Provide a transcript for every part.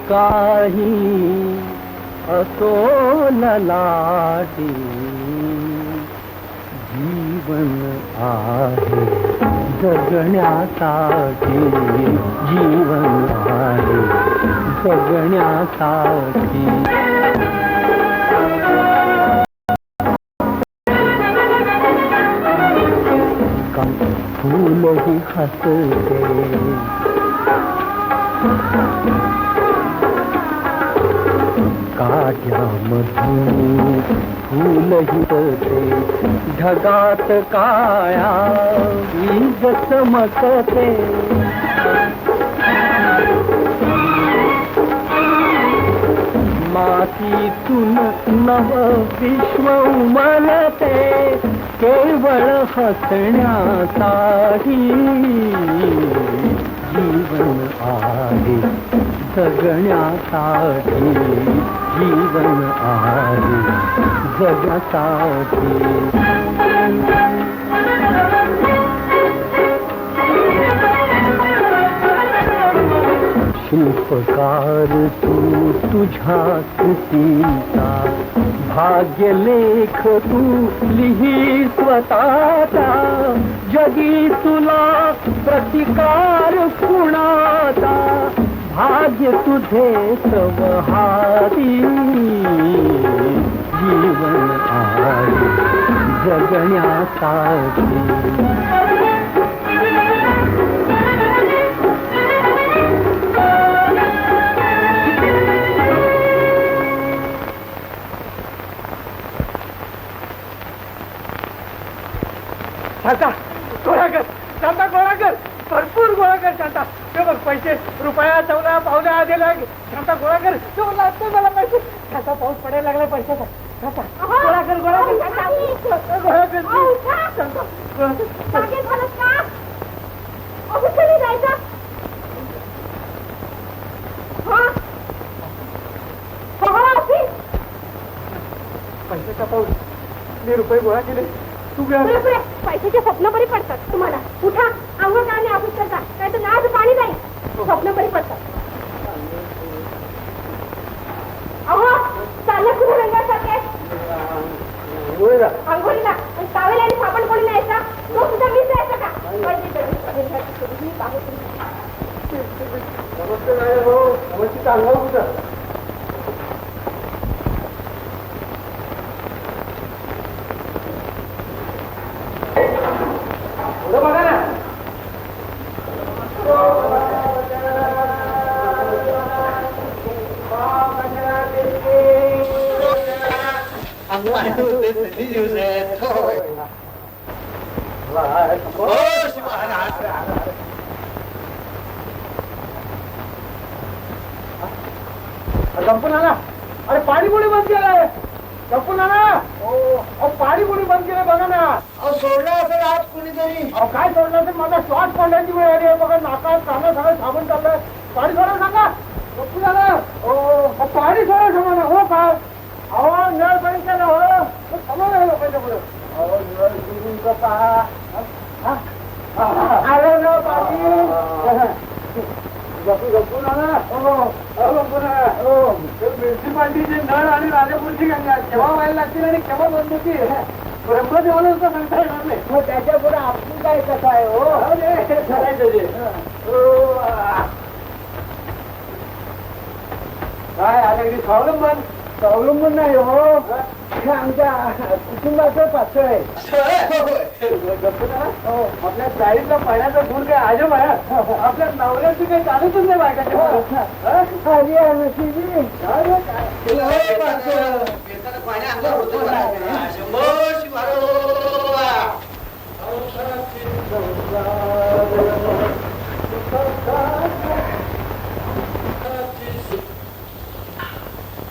काही असो ललाटी जीवन आहे जगण्यासाठी, जीवन आहे जगण्यासाठी. फूलही हसते काट्यामधून, फूलही होते ढगात काया वीज चमकते. मातीतून नव विश्व उमलते केवळ हसण्यासाठी. जीवन आहे जगण्यासाठी, जीवन आहे जगण्यासाठी. शिल्पकार तू तुझ्या कृतीचा, भाग्यलेख तू लिही स्वतःचा. जगी तुला प्रतिकार कुणाचा, भाग्य तुझे स्वहाती. जीवन आहे जगण्यासाठी. शांता गोळा कर, शांता गोळा कर, भरपूर गोळा कर शांता. ते बघ पैसे, रुपया चौदा पावल्या आलेला. शांता गोळा कर, लागतो मला पैसे. शांता पाऊस पडायला लागला पैशाचा. शांता गोळा कर, गोळा कर, गोळा कर, शांता पैशाचा पाऊस. मी रुपये गोळा केले. तू पैशाचे स्वप्न बरी पडतात तुम्हाला. उठा, अंघोळ आणि ऑफिस करता, काय तर नाच पाणी जाईल. स्वप्न बरी पडतात. अहो चाललं कुठे रंगासारखे अंघोळीला टावेल आणि साबण कोणी न्यायचा. तो सुद्धा मीच जायचा का? बघा ना संपून आला. अरे पाणी कोणी बंद केलंय? संपून आला. पाणी कोणी बंद केलं बघा ना. सोडलं असेल आज कुणीतरी. काय सोडलं असेल? मला श्वास पडण्याची वेळ आली आहे बघा. नाकात काना सगळं साबण चाललंय. पाणी सोडा सांगा. संपून आला. पाणी सोडा सांगा ना. हो काय अहो नळ बंद केलं. हो समोर आहे लोकांच्या पुढे. अहो नळ सुरून का पहा. आलं ना पाणी. जपून आला. म्युन्सिपाल्टीचे नळ आणि राजापूरची गंगा केव्हा व्हायला लागतील आणि केव्हा बंद होतील ब्रह्मदेवाला सांगता येणार नाही. मग त्याच्या पुढे आपली काय कथा आहे. हो काय आता स्वावलंबन स्वावलंबन नाही. हो आमच्या कुटुंबाचं पातळ आहे. आपल्या चाळीतला पाण्याचा गुण काय आजम आहे. आपल्या नवऱ्याची काही चालतच नाही बायकाच्या.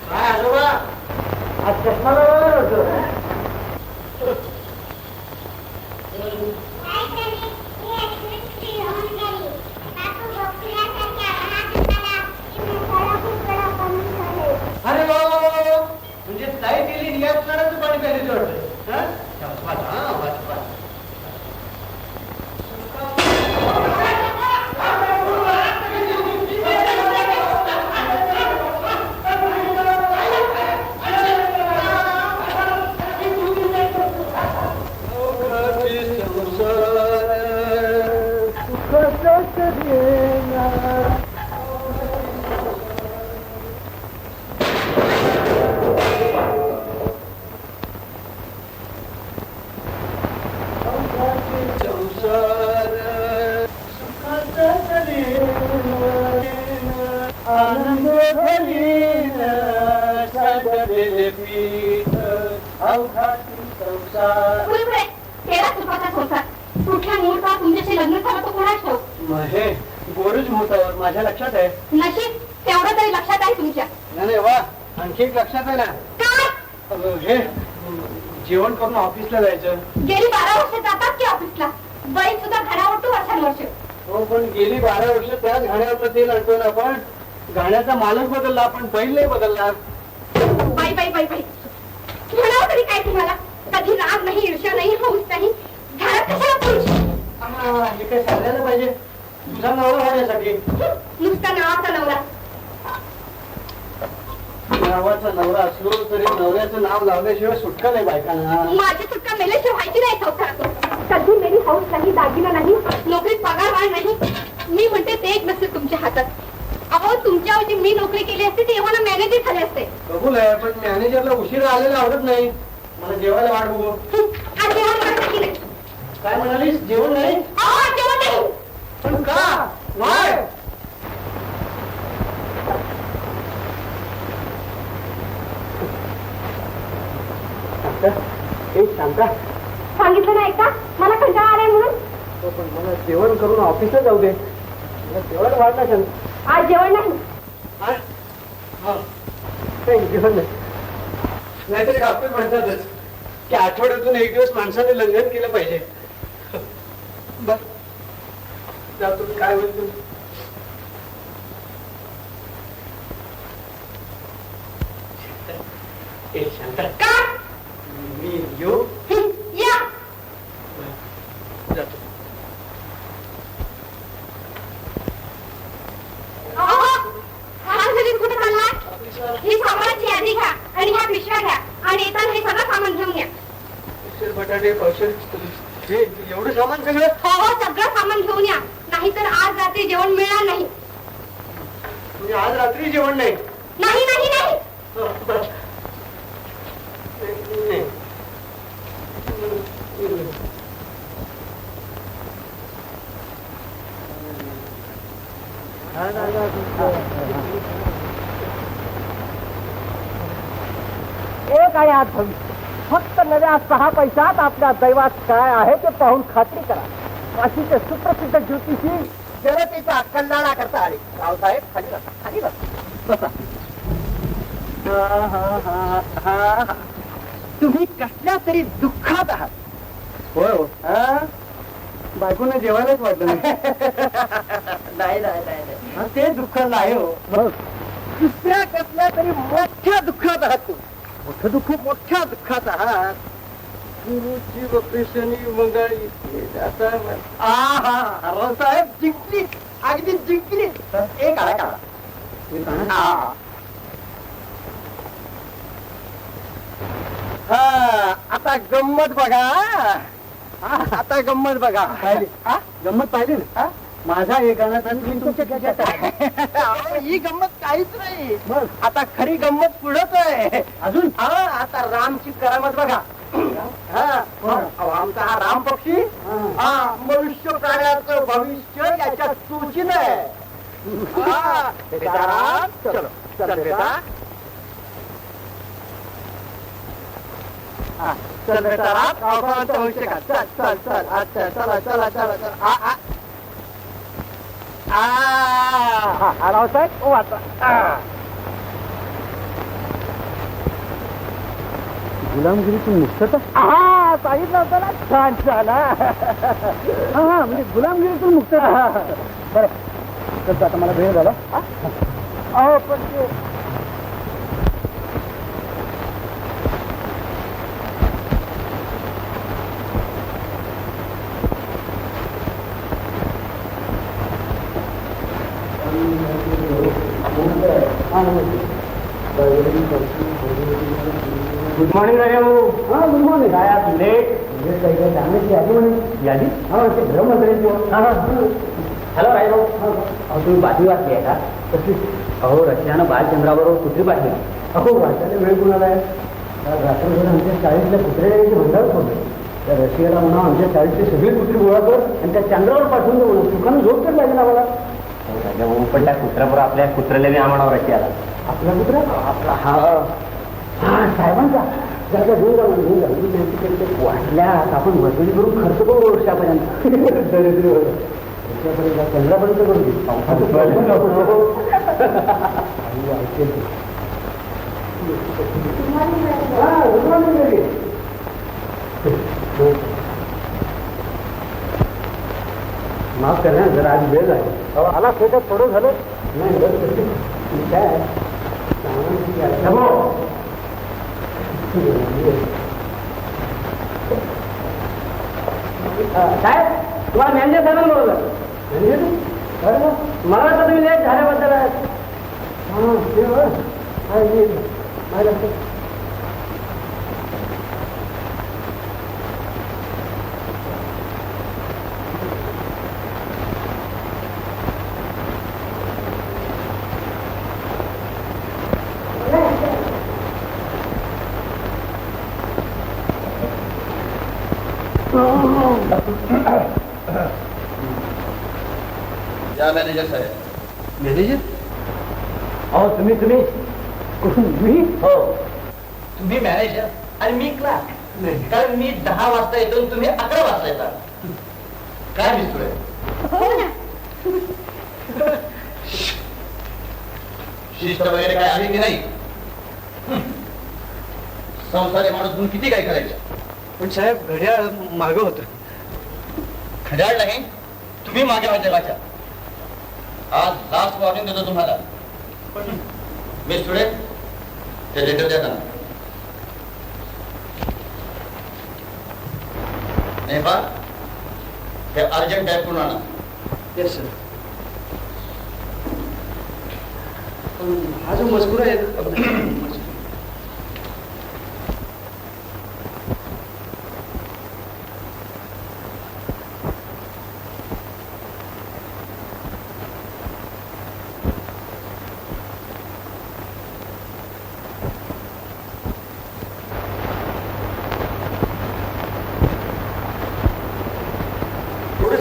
काय आजोबा आज चष्मा लावला होतो. अरे वा म्हणजे लाईट गेली रियाज करायचं पाणी प्यायचं वाटतं. करेना. आनंद भरीन सागरेले पीठ अवघाती संसार. पुरे केला तुपाचा संसार. कुठल्या मुहूर्तात तुमच्याशी लग्न झालं तो कोणाच ठाऊक. हे गोरुज मुहूर्तावर माझ्या लक्षात आहे. नशीब तेवढं तरी लक्षात आहे तुमच्या. नाही वा, आणखी एक लक्षात आहे ना. काय हे जेवण करून ऑफिसला जायचं. गेली 12 वर्ष जातात की ऑफिसला. बाई सुद्धा घरावर वर्षानुवर्ष. हो, पण गेली 12 वर्ष त्याच घाण्यावर तेल आणतो ना आपण. गाण्याचा मालक बदलला, पण बैल नाही बदलला. बाई बाई बाई बाई म्हणावं तरी काय तुम्हाला. कधी राग नाही, ईर्ष्या नाही, हौस नाही. घरात कशाला पुरुष. हे काय सांगायला पाहिजे तुझा नवरा होण्यासाठी. नुसता नावाचा नवरा. नावाचा नवरा असलो तरी नवऱ्याचं नाव लावल्याशिवाय सुटका नाही बायकांना. माझी सुटका मेल्याशिवाय व्हायची नाही संसारातून. कधी मेरी हौस नाही, दागिना नाही, नोकरीत पगार वाढ नाही. मी म्हणते ते एक नसते तुमच्या हातात. अहो तुमच्याऐवजी मी नोकरी केली असती तेव्हा मला मॅनेजर झाले असते. कबूल आहे, पण मॅनेजरला उशिरा आलेला आवडत नाही. मला जेवायला वाट बघू. आज जेवण करता की नाही. काय म्हणालीस, जेवण नाही? अहो जेवण नाही. पण का नाही? शांता, सांगितलं नाही का मला कंटाळा आलाय म्हणून. पण मला जेवण करून ऑफिसला जाऊ दे. मला जेवण वाढला शांत. आज जेवण नाही. जेवण नाही. नाहीतरी डॉक्टर म्हणतातच की आठवड्यातून एक दिवस माणसाने लंघन केलं पाहिजे. बर जा, तुम्ही काय होईल तुम्ही. शांता, का मी येऊ. या. जातो. कुठे चालला. ही सामानाची यादी घ्या आणि ह्या पिशव्या घ्या आणि येताना हे सगळं सामान घेऊन या. बटाटे पावशेर, हे एवढं सामान सगळं. हो सगळं सामान घेऊन या, नाहीतर आज रात्री जेवण मिळणार नाही. म्हणजे आज रात्री जेवण नाही. नाही नाही नाही. एक आहे आज भविष्य. फक्त नव्या 6 पैशात आपल्या दैवात काय आहे ते पाहून खात्री करा. काशीचे सुप्रसिद्ध ज्योतिषी जनतेचा कल्याणा करता आले. रावसाहेब खाली बसा, खाली बसा. तुम्ही कसल्या तरी दुःखात आहात. होय हो. बायकोने जेवायलाच वाटलं नाही नाही नाही, ते दुःख नाही हो. दुसऱ्या कसल्या तरी मोठ्या दुःखात आहात तुम्ही. मोठं दुःख, मोठ्या दुःखात आहात. गुरुची ऑपरेशनी मंगाळी. आता रावसाहेब जिंकली, अगदी जिंकली. एक आला का. आता गंमत बघा. आता गंमत बघा. गंमत पाहिली ना. माझा एक गाण्यात मी तुमच्या खिशात आहे. ही गंमत काहीच नाही. आता खरी गंमत पुढंच आहे अजून. आता रामची करामत बघा. आमचा हा राम पक्षी मनुष्य प्राण्याचं भविष्य याच्या सूचीन आहे. चलो चल बेटा. चल बेटा राम भविष्य का. चल चल चल. अच्छा चला चला चला चला. रावसाहेब ओ आता गुलामगिरीतून मुक्तता. सांगितलं होतं ना. छान छान. म्हणजे गुलामगिरीतून मुक्तता. बरं कसं आता मला वेळ झाला. अहो पण ते गुड मॉर्निंग राजा भाऊ. Good morning. लेट यादी हा ते गृहमंत्र्यांची हॅलो रायभाऊ अहो तुम्ही बातमी वाचली आहे का कसली अहो रशियानं बालचंद्राबरोबर कुत्री पाठवली अहो वाचायला वेळ कुणाला आहे रात्रभर आमच्या शाळेतल्या कुत्र्याची भंडार होते त्या रशियाला म्हणा आमच्या शाळेतली सगळी कुत्री गोळा कर आणि त्या चंद्रावर पाठवून दे म्हणून सुखानं झोप तर लागेल आम्हाला राजाभाऊ पण त्या कुत्र्याबरोबर आपल्या कुत्र्याला मी आम्हाला रशियाला आपला कुत्रा आपला हा हा साहेबांचा जागा घेऊन जाऊन वाटल्यात आपण वसुली करून खर्च करू वर्षापर्यंत चंद्रापर्यंत करू माफ कर ना जरा आज वेळ आहे आला स्वतः थोडं झालं नाही काय साहेब तुम्हाला मॅनेजर साहेबांना बोलवलं मला वाटतं तुम्ही लेट झाल्याबद्दल या मॅनेजर साहेब. मॅनेजर अहो तुम्ही मी हो, तुम्ही मॅनेजर आणि मी क्लार्क. कारण मी 10 वाजता येतो आणि तुम्ही 11 वाजता येतात. काय मिस्टर हो ना. शिस्त वगैरे काय आहे की नाही? संसारी माणूस म्हणून किती काय करायचं. पण साहेब घड्याळ मागं होतं. घड्याळ नाही, तुम्ही मागे माझ्या जगाच्या. आज लास्ट वॉर्निंग देतो तुम्हाला. मिस टुडे ते लेटर द्या त्यांना. नाही बा, हे अर्जंट टाईप करून आणा. Yes sir. हा जो मजकूर आहे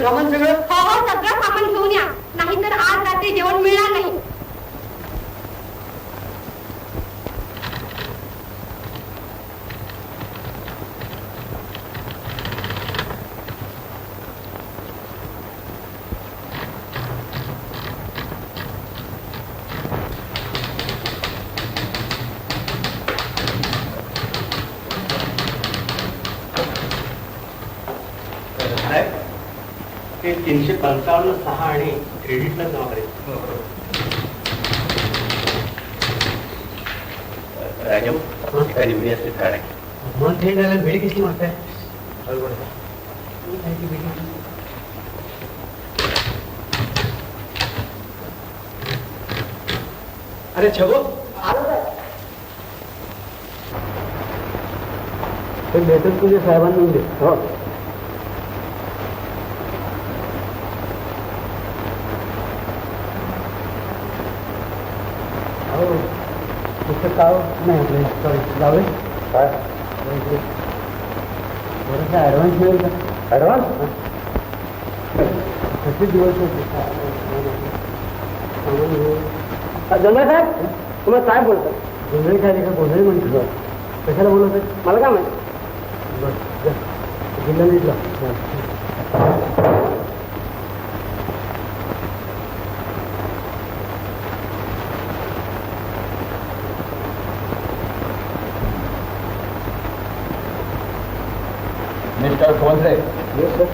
सामान सगळं हो हो सगळं सामान घेऊन या, नाहीतर आज रात्री जेवण मिळणार नाही. ते 355(6) आणि क्रेडिटला जमा करायचं. मग ते झालं भेडी किती मागताय? अरे छगो लेटर तुझ्या साहेबांना दे. हो नाही सॉरी जावे काय थोडासा ॲडव्हान्स मिळेल का? ॲडव्हान्स किती दिवस जंगल साहेब तुम्हाला काय बोलतात? गोंधळी झाली का? गोंधळी म्हणतो कशाला बोलवत मला काय माहिती. बरं जिल्हा नीटला मिस्टर फोनसे. Yes sir.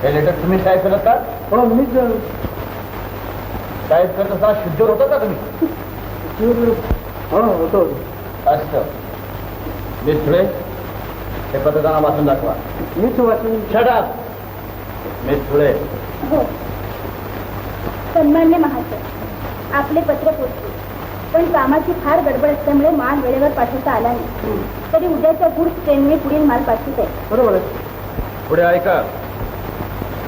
हे लेटर तुम्ही टाईप करत का? हो मीच टाईप करत असताना शुद्ध होतं का तुम्ही? हो होतो. असतं. मिस थोडे हे पत्रकांना वाचून दाखवा. मीच वाचून. शटाप. मिस थोडे. हो सन्मान्य महाशय, आपले पत्र पोचले. पण कामाची फार गडबड असल्यामुळे माल वेळेवर पाठवता आला नाही. तरी उद्याच्या गुड्स ट्रेनने पुढील माल पाठवत आहे. बरोबर आहे. पुढे ऐका.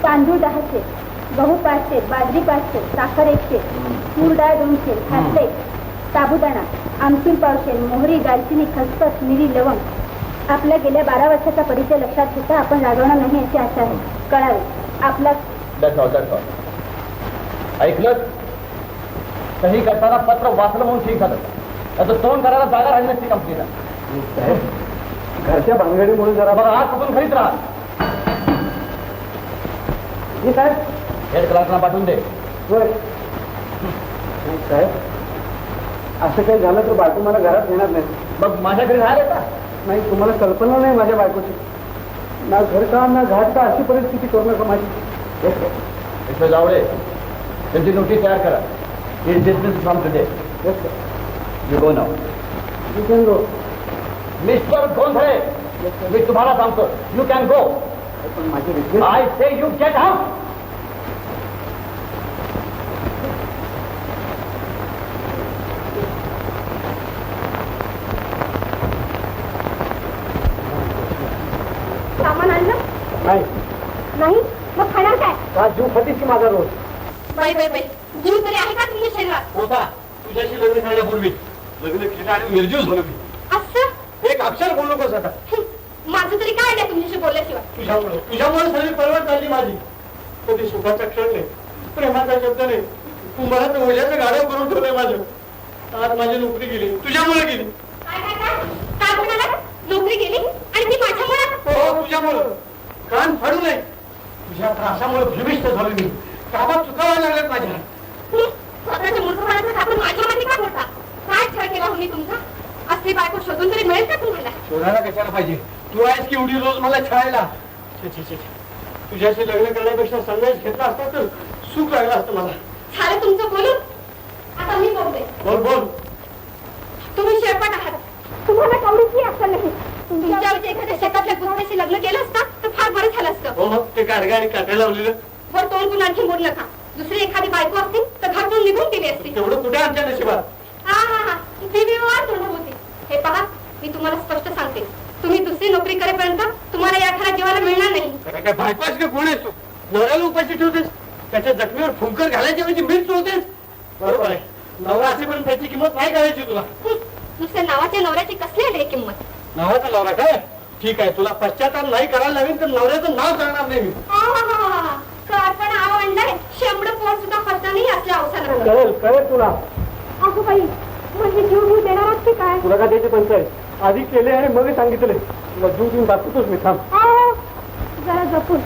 तांदूळ 1000, गहू 500, बाजरी 500, साखर 100, तूर डाळ 200, खासले, साबुदाणा, आमसूल 100, मोहरी, दालचिनी, खसखस, मिरी, लवंग. आपल्या गेल्या 12 वर्षाचा परिचय लक्षात घेता आपण रागवणार नाही अशी आशा आहे. कळावे आपला. ऐकलं? सही करताना पत्र वाचलं म्हणून ठीक झालं. आता तोंड करायला जागा राहिली नसती कंपनीला. घरच्या भानगडीमुळे जरा बघा आज कुठून घरीच राहा. जी साहेब. हेड क्लासला पाठवून दे. साहेब असं काही झालं तर बायको मला घरात घेणार नाही. मग माझ्या घरी राहिले का? नाही तुम्हाला कल्पना नाही माझ्या बायकोची. ना घरकाम ना घाट का अशी परिस्थिती करू नका माझी. मिस्टर जावडे त्यांची नोटीस तयार करा. Is dismiss from today. You go now. You can go. Mister Gondhale मी तुम्हाला सांगतो यू कॅन गो. पण माझी request. I say you get out. सामान आणलं नाही नाही मग खाणार काय? का जीव फटीस की माझा रोज. बाई बाई बाई जीव तरी आहे का तुमच्या शरीरात? होता तुझ्याशी लग्न करण्यापूर्वी. लग्न केलं आणि निर्जीव झालो मी. असं एक अक्षर बोलू नकोस आता. माझं तरी काय नाही तुमच्याशी बोलल्याशिवाय. तुझ्यामुळे सगळी परवड चालली माझी. कधी सुखाचा क्षण नाही, प्रेमाचा शब्द नाही. तू मला तर ओझ्याचं गाडव करून ठेवलंय माझं. आज माझी नोकरी गेली तुझ्यामुळे गेली. काय काय काय काय म्हणाला? नोकरी गेली आणि ती माझ्यामुळे? हो तुझ्यामुळं. कान फाडू नये. तुझ्या त्रासामुळे भ्रमिष्ट झालो मी. कामात चुकावा लागल्यात माझ्या. स्वतःच्या मूर्खपणाचा आपण माझ्या मागे का होता? काय छळ केला हो मी तुमचा? असली बायको शोधून तरी मिळेल का तुम्हाला? शोधायला कशाला पाहिजे? तू आहेस की एवढी रोज मला छळायला. तुझ्याशी लग्न करण्यापेक्षा संन्यास घेतला असता तर सुख लागलं असतं मला. झालं तुमचं बोलून. आता मी बोलते. बोल बोल. तुम्ही शेपट आहात. तुम्हाला कवडीची अक्कल नाही. तुमच्याऐवजी एखाद्या शेतातल्या पुतण्याशी लग्न केलं असतं तर फार बरं झालं असतं. हो मग ते गाडगा आणि काट्या लावलेलं. वर तोंड कुण आणखी बोलू नका. दुसरी एखादी बायको असती तर घरातून निघून गेली असती. तेवढं कुठे आमच्या नशिबात. हा हा हा ती व्यवहार तोंड होती. हे पहा मी तुम्हाला स्पष्ट सांगते तुम्ही दुसरी नोकरी करेपर्यंत तुम्हाला या घरात जेवायला मिळणार नाही. काय बायकोच का कोण आहेस तू? नवऱ्याला उपाशी ठेवतेस. त्याच्या जखमीवर फुंकर घालायची म्हणजे मीठ चोळतेस. बरोबर आहे. नवरा असेपर्यंत त्याची किंमत नाही करायची तुला. नुसत्या नावाच्या नवऱ्याची कसली आहे किंमत? नावाचा नवरा काय? ठीक आहे तुला पश्चाताप नाही करायला लावीन तर नवऱ्याचं नाव सांगणार नाही मी. पण आव आणलाय शेंबड पोर सुद्धा फसता नाही असल्या अवसराला. कळेल कळेल तुला. अगो बाई म्हणजे जीव जीव देणार आहात की काय? तुला का द्यायची पंचायत? आधी केले आणि मग सांगितले. तुला जीव देऊन दाखवतोच मी. थांब. जरा जपून.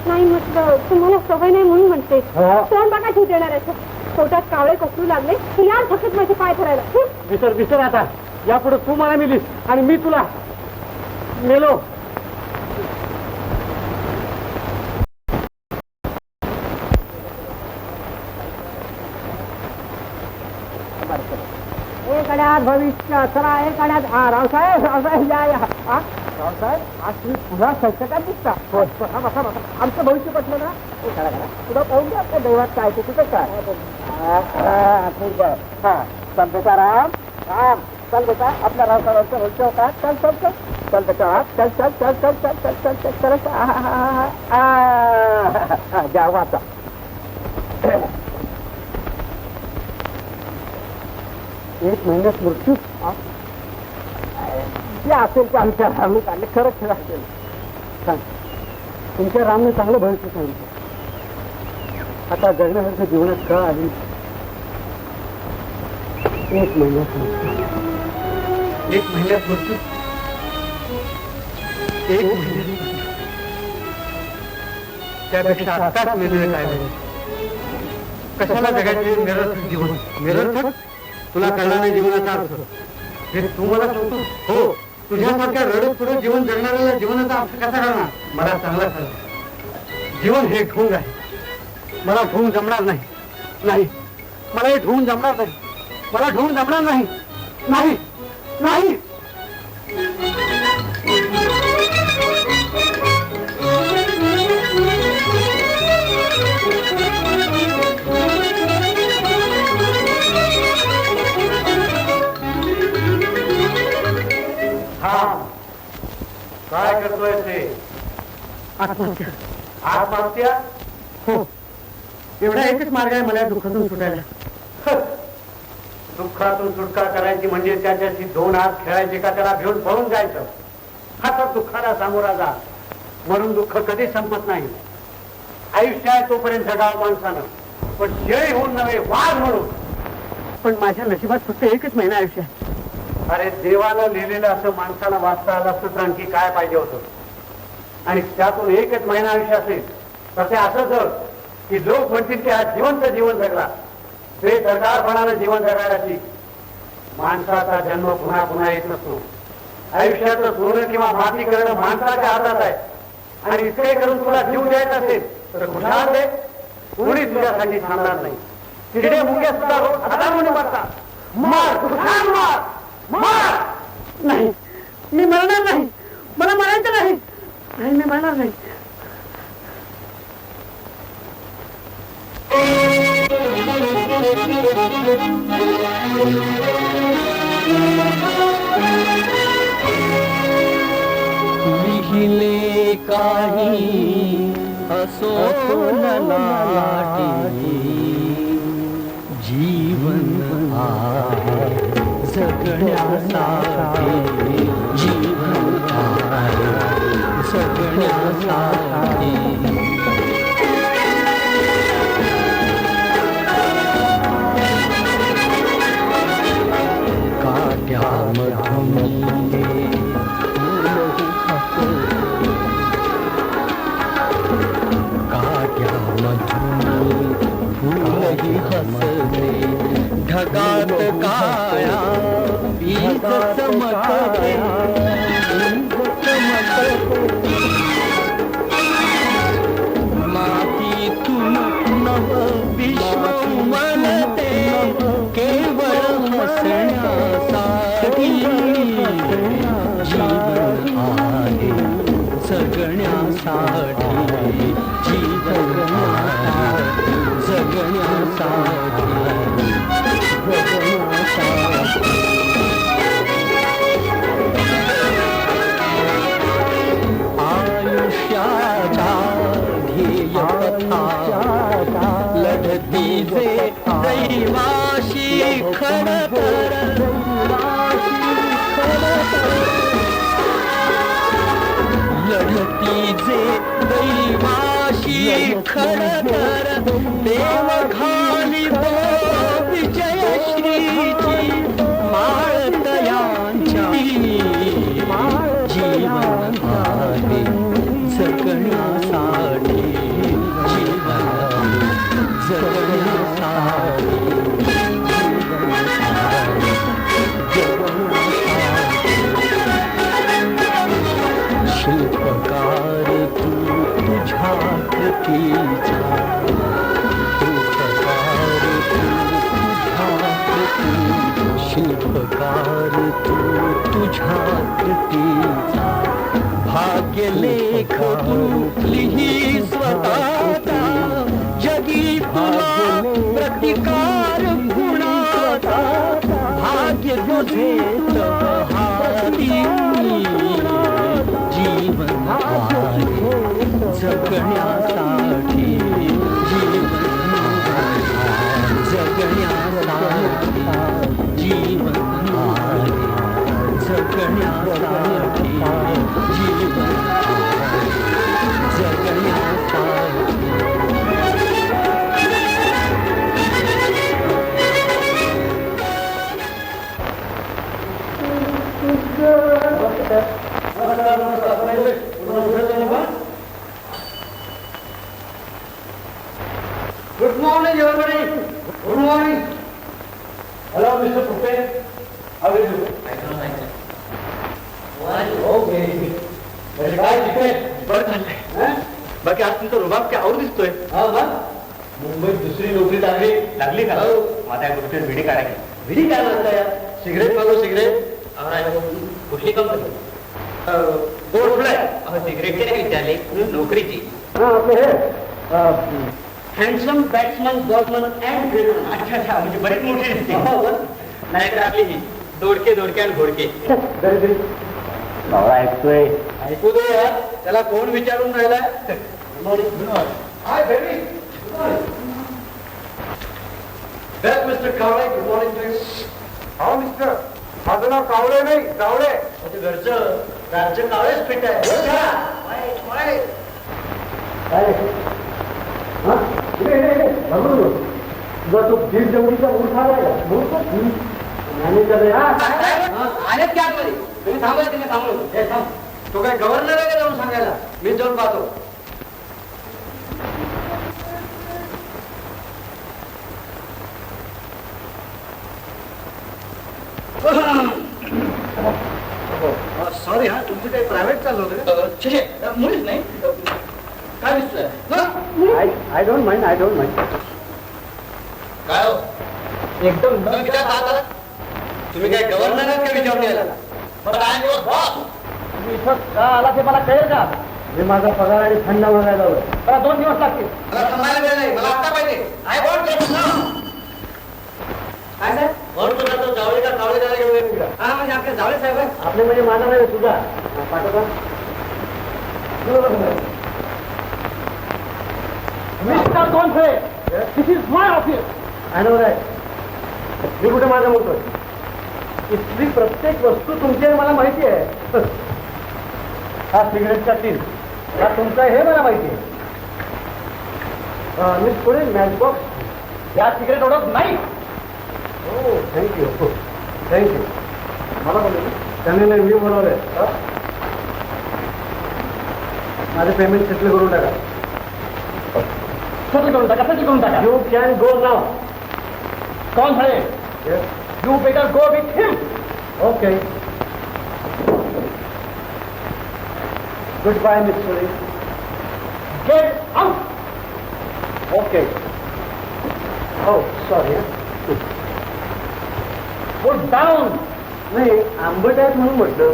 नाही म्हटलं तुम्हाला सवय नाही म्हणून म्हणते. तोंड बघा जीव देणार आहे. पोटात कावळे कसू लागले तुला थकत माझे पाय धरायला. विसर विसर आता. यापुढे तू मला मिलीस आणि मी तुला मेलो. एक अड्यात भविष्य. चला एक अड्यात. रावसाहेब रावसाहेब या या. रावसाहेब आज तुम्ही पुन्हा संकटात दिसता. बसा बसा बसा. आमचं भविष्य पटलं ना? पुढं पाहून घ्या आपल्या दैवात काय ते कुठं काय. ठीक आहे. हा चल बेटा राम राम. चल बेटा आपल्या रावसाहेबांचं भविष्य काय. चल चल चल चल बेटा. चल चल चल चल चल चल चल चल चल. द्या वाचा. एक महिन्यात मृत्यू. जे असेल ते आमच्या रामने काढले. खरं खरं असेल. सांग. तुमच्या रामने चांगलं भविष्य सांगितलं. आता जगण्यासारखं जीवनात का आली? एक महिन्यात मृत्यू. एक महिन्यात मृत्यू. एक महिन्यात. त्यापेक्षा आत्ताच मेलेलं काय नाही. कशाला जगायचे निरर्थक जीवन? निरर्थक? तुला कळणार नाही जीवनाचा अर्थ. हे तू मला सांगतो? हो. तुझ्यासारख्या रडत पुढे जीवन जगणाऱ्याला जीवनाचा अर्थ कसा कळणार? मला चांगला कळलं. जीवन हे ढोंग आहे. मला ढोंग जमणार नाही. नाही मला हे ढोंग जमणार नाही. मला ढोंग जमणार नाही. नाही नाही. आत्महत्या. आत्महत्या. हो, एवढा एकच मार्ग आहे मला दुःखातून सुटायला. दुःखातून सुटका करायची म्हणजे त्याच्याशी दोन हात खेळायचे का त्याला घेऊन पळून जायचं. हा तर दुःखाला सामोरा जा. म्हणून दुःख कधी संपत नाही. आयुष्य आहे तोपर्यंत जगावं माणसानं, पण शेळी होऊन नव्हे वाघ म्हणून. पण माझ्या नशिबात फक्त एकच महिना आयुष्य आहे. अरे देवानं लिहिलेलं असं माणसाला वाचता आलं असतं तर आणखी काय पाहिजे होतं. आणि त्यातून एकच महिना आयुष्य असेल तर ते असं जग की लोक म्हणतील की हा जिवंत जीवन जगला. बेदरकारपणानं जीवन जगायला शिक. माणसाचा जन्म पुन्हा पुन्हा येत नसतो. आयुष्याचं सोनं किंवा माती करणं माणसाच्या हातात आहे. आणि इतके करून तुला जीव द्यायचा असेल तर खुशाल दे. कोणी तुझ्यासाठी थांबणार नाही. तिकडे मुंग्या सुद्धा रोज हातामध्ये मारतात. मार, खुशाल मार, मार. नाही, मी मरणार नाही. मला मरायचं नाही. नाही, मी मरणार नाही. लिहिले काही असो लाटी जीवन आहे जगण्यासाठी. जीवन आहे जगण्यासाठी. काट्यामधून फूलही हसते. ढगात काळा बीज चमकते. मातीतून नव विश्व उमलते. केवळ हसण्यासाठी. जीवन आहे जगण्यासाठी. जीवन आहे जगण्यासाठी. आयुष्याच्या ध्येयपथा लढती जे दैवाशी खडतर. लढती जे दैवाशी खडतर. देव घालितो विजयश्रीची माळ तयांच्या. जीवन आहे जगण्यासाठी. जीवन जगण्यासाठी. शिल्पकार तू तुझ्या कृतीचा. शिल्पकार तू तुझ्या कृतीचा. भाग्यलेख तू लिही स्वतःचा. जगी तुला प्रतिकार गुणाचा. भाग्य तुझे तव हाती. जीवन आहे जगण्यासाठी. जीवन जगण्यासाठी. जीवन आहे जगण्यासाठी. जीवन जगण्यासाठी. Good morning everybody. Good morning. Hello mister Putte. How are you? Okay. म्हणजे काय तिकडे बरं चाललंय. बाकी आज तुमचा रुबाब काय आवर दिसतोय. हा हा. मुंबईत दुसरी नोकरी लागली का? माझ्या गोष्टीत विडी काढायची. विडी काय लागतं यार? सिगरेट मागो सिगरेट. कुठली कंपनी? गोड फुलाय. सिगरेटची नाही विचारली, नोकरीची. हा आपले हे हँडसम बॅट्समन बॉलमन अँड फिल्डमन. अच्छा अच्छा, म्हणजे बरीच मोठी दिसते. नाही तर आपली ही दोडके दोडके आणि घोडके. नवरा ऐकतोय. ऐकू दे यार, त्याला कोण विचारून राहिलाय? Hi baby, That's Mr. Kavle. Good morning, please. हो मिस्टर, माझं नाव कावळे नाही, कावळे. घरचं कावळेच फिट आहे. तुझा तो दीड जवळीचा मूर्ख आलाय का? आलेत की आतमध्ये? तुम्ही थांबा, तिने थांबलो. हे थांब. तो काय गव्हर्नर आहे का जाऊन सांगायला? मी जाऊन पाहतो. सॉरी हा, तुमचं काही प्रायव्हेट चाललं होतं? मुळीच नाही. काय दिसतोय? I don't mind, I don't mind. काय हो? एकदम तुम्ही विचार का आला? तुम्ही काय गव्हर्नर आहात का विचारून यायला? But I am your boss. तुम्ही इथं का आला ते मला कळेल का? मी माझा पगार आणि थंड बघायला लावलं. मला 2 दिवस लागतील. मला थांबायला वेळ नाही, मला आत्ता पाहिजे. आय वॉन्ट गेट नाव. काय साहेब? म्हणून तुला तो जावळे का कावळे द्यायला घेऊन येईल का? हा म्हणजे आपले जावळे साहेब आहे. आपले म्हणजे माझा नाही तुझा. पाठवता. Mister Gondhale, this is my office. I know that. मी कुठे माझं म्हणतोय? इथली प्रत्येक वस्तू तुमची आहे मला माहिती आहे. हा सिगरेटचा टीन, हा तुमचा हे मला माहिती आहे. मी पुढे मॅच बॉक्स, या सिगरेट ओढत नाही. हो थँक्यू, थँक्यू. मला बोलले त्यांनी नाही, मी बोलवलंय. माझं पेमेंट सेटल करून टाका. सेटल करून टाका. You can go now. कौन है? You better go with him. Okay. Good bye miss Suri. Get out. Okay. हो सॉरी. Good down. नाही आंबट आहेत म्हणून म्हटलं.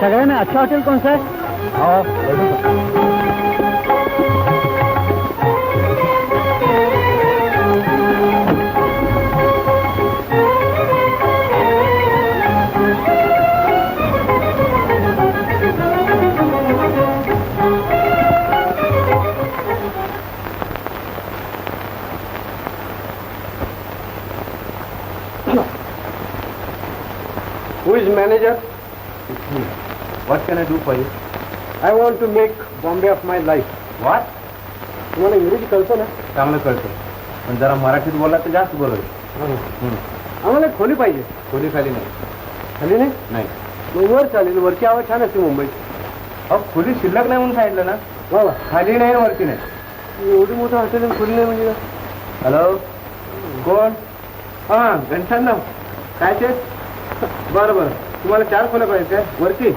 सगळ्यांना अच्छा हॉटेल कौन सा है? Who is manager? It's me. What can I do for you? I want to make Bombay of my life. What? तुम्हाला इंग्रजी कळतं ना? चांगलं कळतं, पण जरा मराठीत बोलला तर जास्त बोलायचं. आम्हाला खोली पाहिजे. खोली खाली नाही. खाली नाही? नाही. मग वर चालेल. वरची आवाज छान असते मुंबईत. अहो खोली शिल्लक नाही म्हणून सांगितलं ना. बाबा खाली नाही वरती नाही. एवढी मोठं हॉटेल खोली नाही म्हणजे? हॅलो कोण? हां घनश्याम. काय ते? बरं बरं. तुम्हाला 4 खोल्या पाहिजे काय वरती?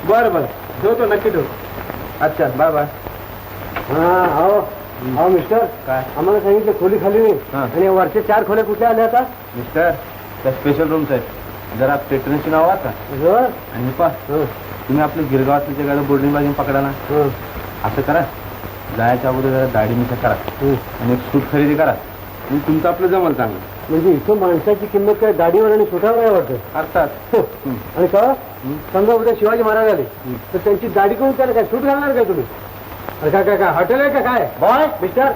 बरं बरं ठेवतो, नक्की ठेवतो. अच्छा बाय बाय. हां हो मिस्टर, काय आम्हाला सांगितलं खोली खाली नाही आणि वरचे 4 खोल्या कुठे आल्या आता? मिस्टर त्या स्पेशल रूम्स आहेत. जरा पेट्रोलची नाव आता आणि पा तुम्ही आपल्या गिरगावातल्या जगाला बोर्डिंग बाजून पकडा ना. असं करा, जायच्या अगोदर जरा दाढी मिशा करा आणि एक सूट खरेदी करा. तुमचं आपलं जमल चांगलं. म्हणजे इथं माणसाची किंमत काय दाढीवर आणि सुटावर आहे वाटतं. अर्थात. आणि का समजा उद्या शिवाजी महाराज आले तर त्यांची दाढी करून त्याला काय सूट घालणार काय तुम्ही? अरे काय काय काय हॉटेल आहे का काय? Boy mister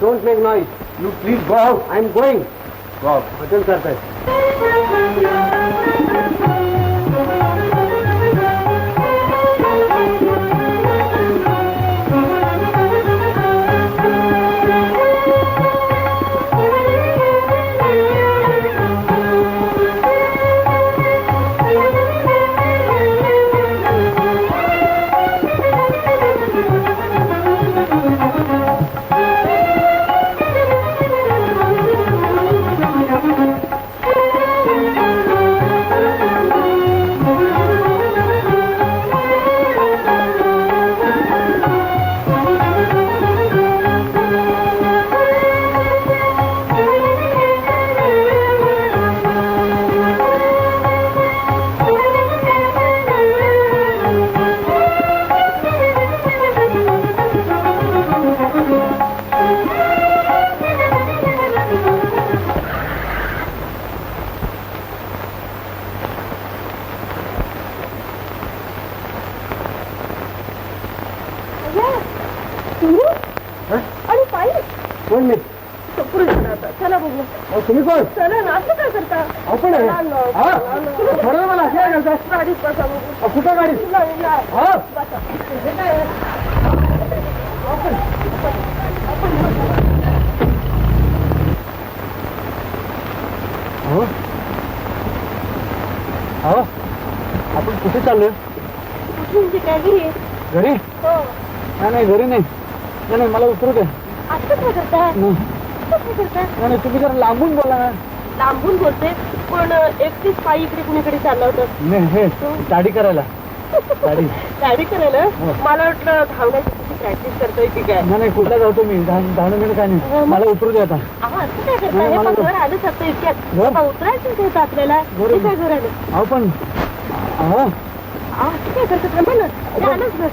don't make noise you please go out. I am going. Go out. Hotel करताय. आणि पायी कोण मी? चला बघू. तुम्ही कोण? चला ना असं काय करता? आपण थोडं मला काय करता? गाडीत बसा बघू. कुठं गाडी? आपण कुठे चाललोय? तुमची काय घरी? घरी? हो. नाही घरी नाही. नाही मला उतरू दे. असं काय करता? असं काय करता? नाही तुम्ही जरा लांबून बोला ना. लांबून बोलते पण एकटीच पायी इकडे कुणीकडे चालला होता? नाही हे दाढी करायला. दाढी गाडी करायला? मला वाटलं धावण्याची प्रॅक्टिस करतोय की काय? नाही कुठला जातो मी धावणं बिणं काय नाही. मला उतरू दे आता. असं काय करताय? पण घर आलं शकतं इतक्यात उतरायचं होतं आपल्याला. काय घर आलं? अहो पण असं काय करतं? थांबा ना. आलंच घर.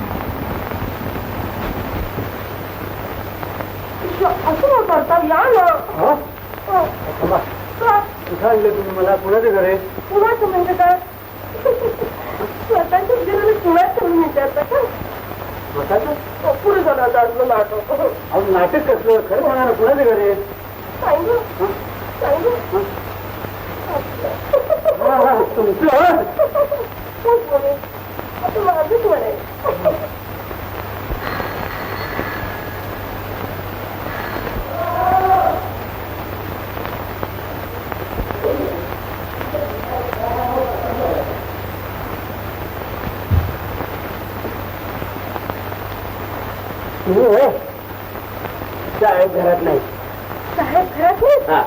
असं करता या ना. सांगले तुम्ही मला कुणाचं घर आहे? कुणाचं म्हणजे काय? स्वतःच्या घराला कुणाचं म्हणून विचारता का? स्वतःचं? पुढे झालं आता आपलं नाटक. अहो नाटक कसलं? खरं सांगा ना कुणाचं घर आहे? सांगू सांगू तुमचं? खूप म्हणे आता माझंच म्हणे. साहेब घरात नाही. साहेब घरात नाही?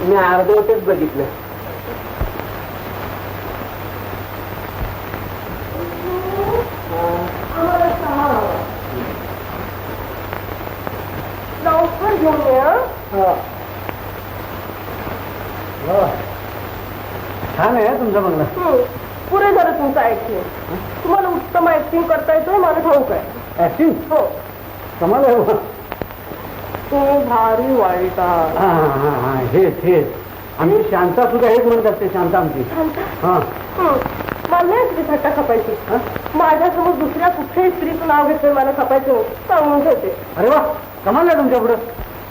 मी अर्धवटच बघितलं. लवकर घेऊन ये. छान आहे तुमचा बंगला. पुरे झालं तुमचं ऍक्टिंग. तुम्हाला उत्तम ऍक्टिंग करता येतोय मला ठाऊक आहे. ऍक्टिंग? हो. कमाल आहे बा. तुम्ही भारी वाईट आहात. हेच आमची शांता सुद्धा हेच म्हणत असते. शांता आमची. हा मला नाही स्त्री थट्टा खपायची. माझ्यासमोर दुसऱ्या कुठल्याही स्त्रीचं नाव घेतलं मला खपायचं सांगून ठेवते. अरे वा कमाल आहे तुमच्या पुढं.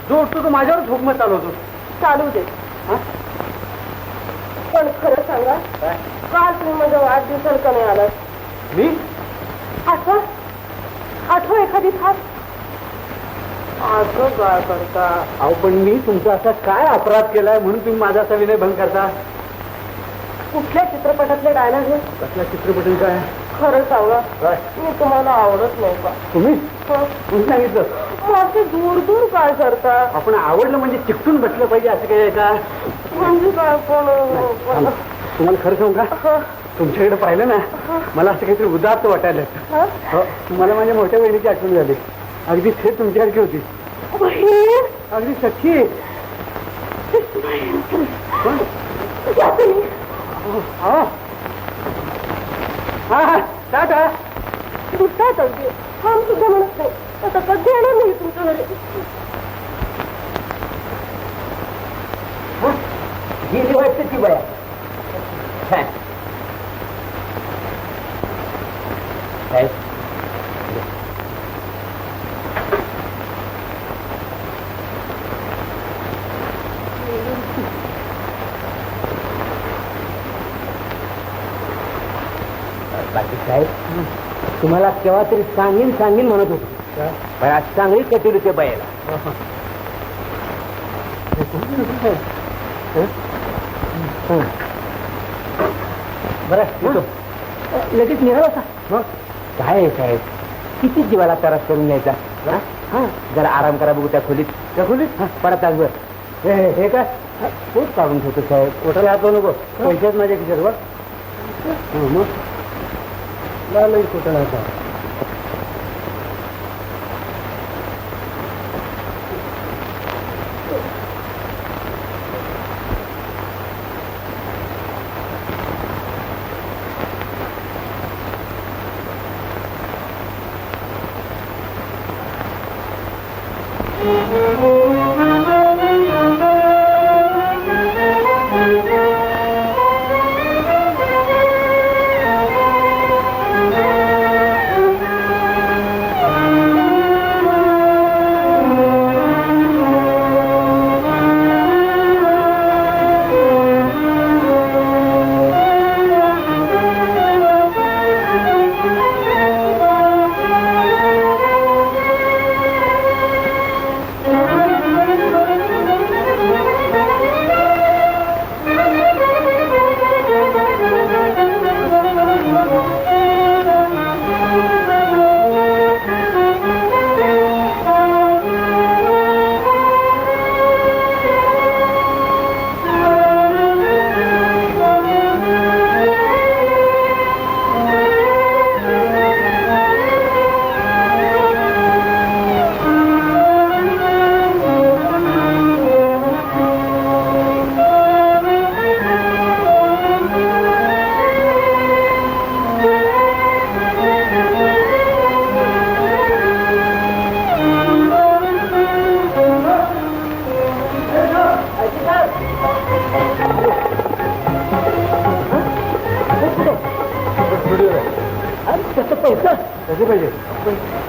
जो उठतो तो माझ्यावरच हुकमत चालवतो. चालू दे. पण खरं सांगा काल तुम्ही माझ्या वाढदिवसाला का नाही आलात? मी? आठवण एखादी खास असं काय करता? अहो पण मी तुमचा असा काय अपराध केलाय म्हणून तुम्ही माझा असा विनयभंग करता? कुठल्या चित्रपटातले डायलॉग आहे? कसल्या चित्रपटी काय? खरं सांगा काय? मी तुम्हाला आवडत नाही का? तुम्ही हं? तुम्ही सांगितलं. मग असे दूर दूर काय करता? आपण आवडलं म्हणजे चिकटून बसलं पाहिजे असं काय आहे का? म्हणजे काय पण तुम्हाला खरं सांगू का? तुमच्याकडे पाहिलं ना मला असं काहीतरी उदात्त वाटायला. मला माझ्या मोठ्या बहिणीची आठवण झाली. अगदी थेट तुमच्यासारखी होती. अगदी सख्खी. हा टाटा. दुसरा चौकी काम सुद्धा म्हणत नाही. आता कधी येणार नाही तुमच्या घरी? गेली वाटते ती बया. बाकी साहेब तुम्हाला केव्हा तरी सांगीन म्हणत होतो पण आज चांगली कटील ते बायला. बरं लगेच निघाला का? मग काय आहे साहेब किती जीवाला त्रास करून घ्यायचा. हा जरा आराम करा बघू त्या खोलीत परत तासभर हे काय खूप काढून ठेवतो साहेब. कोटाला हात नको पैशाच माझ्या खिशात बघ. मग लई कोटाला हात.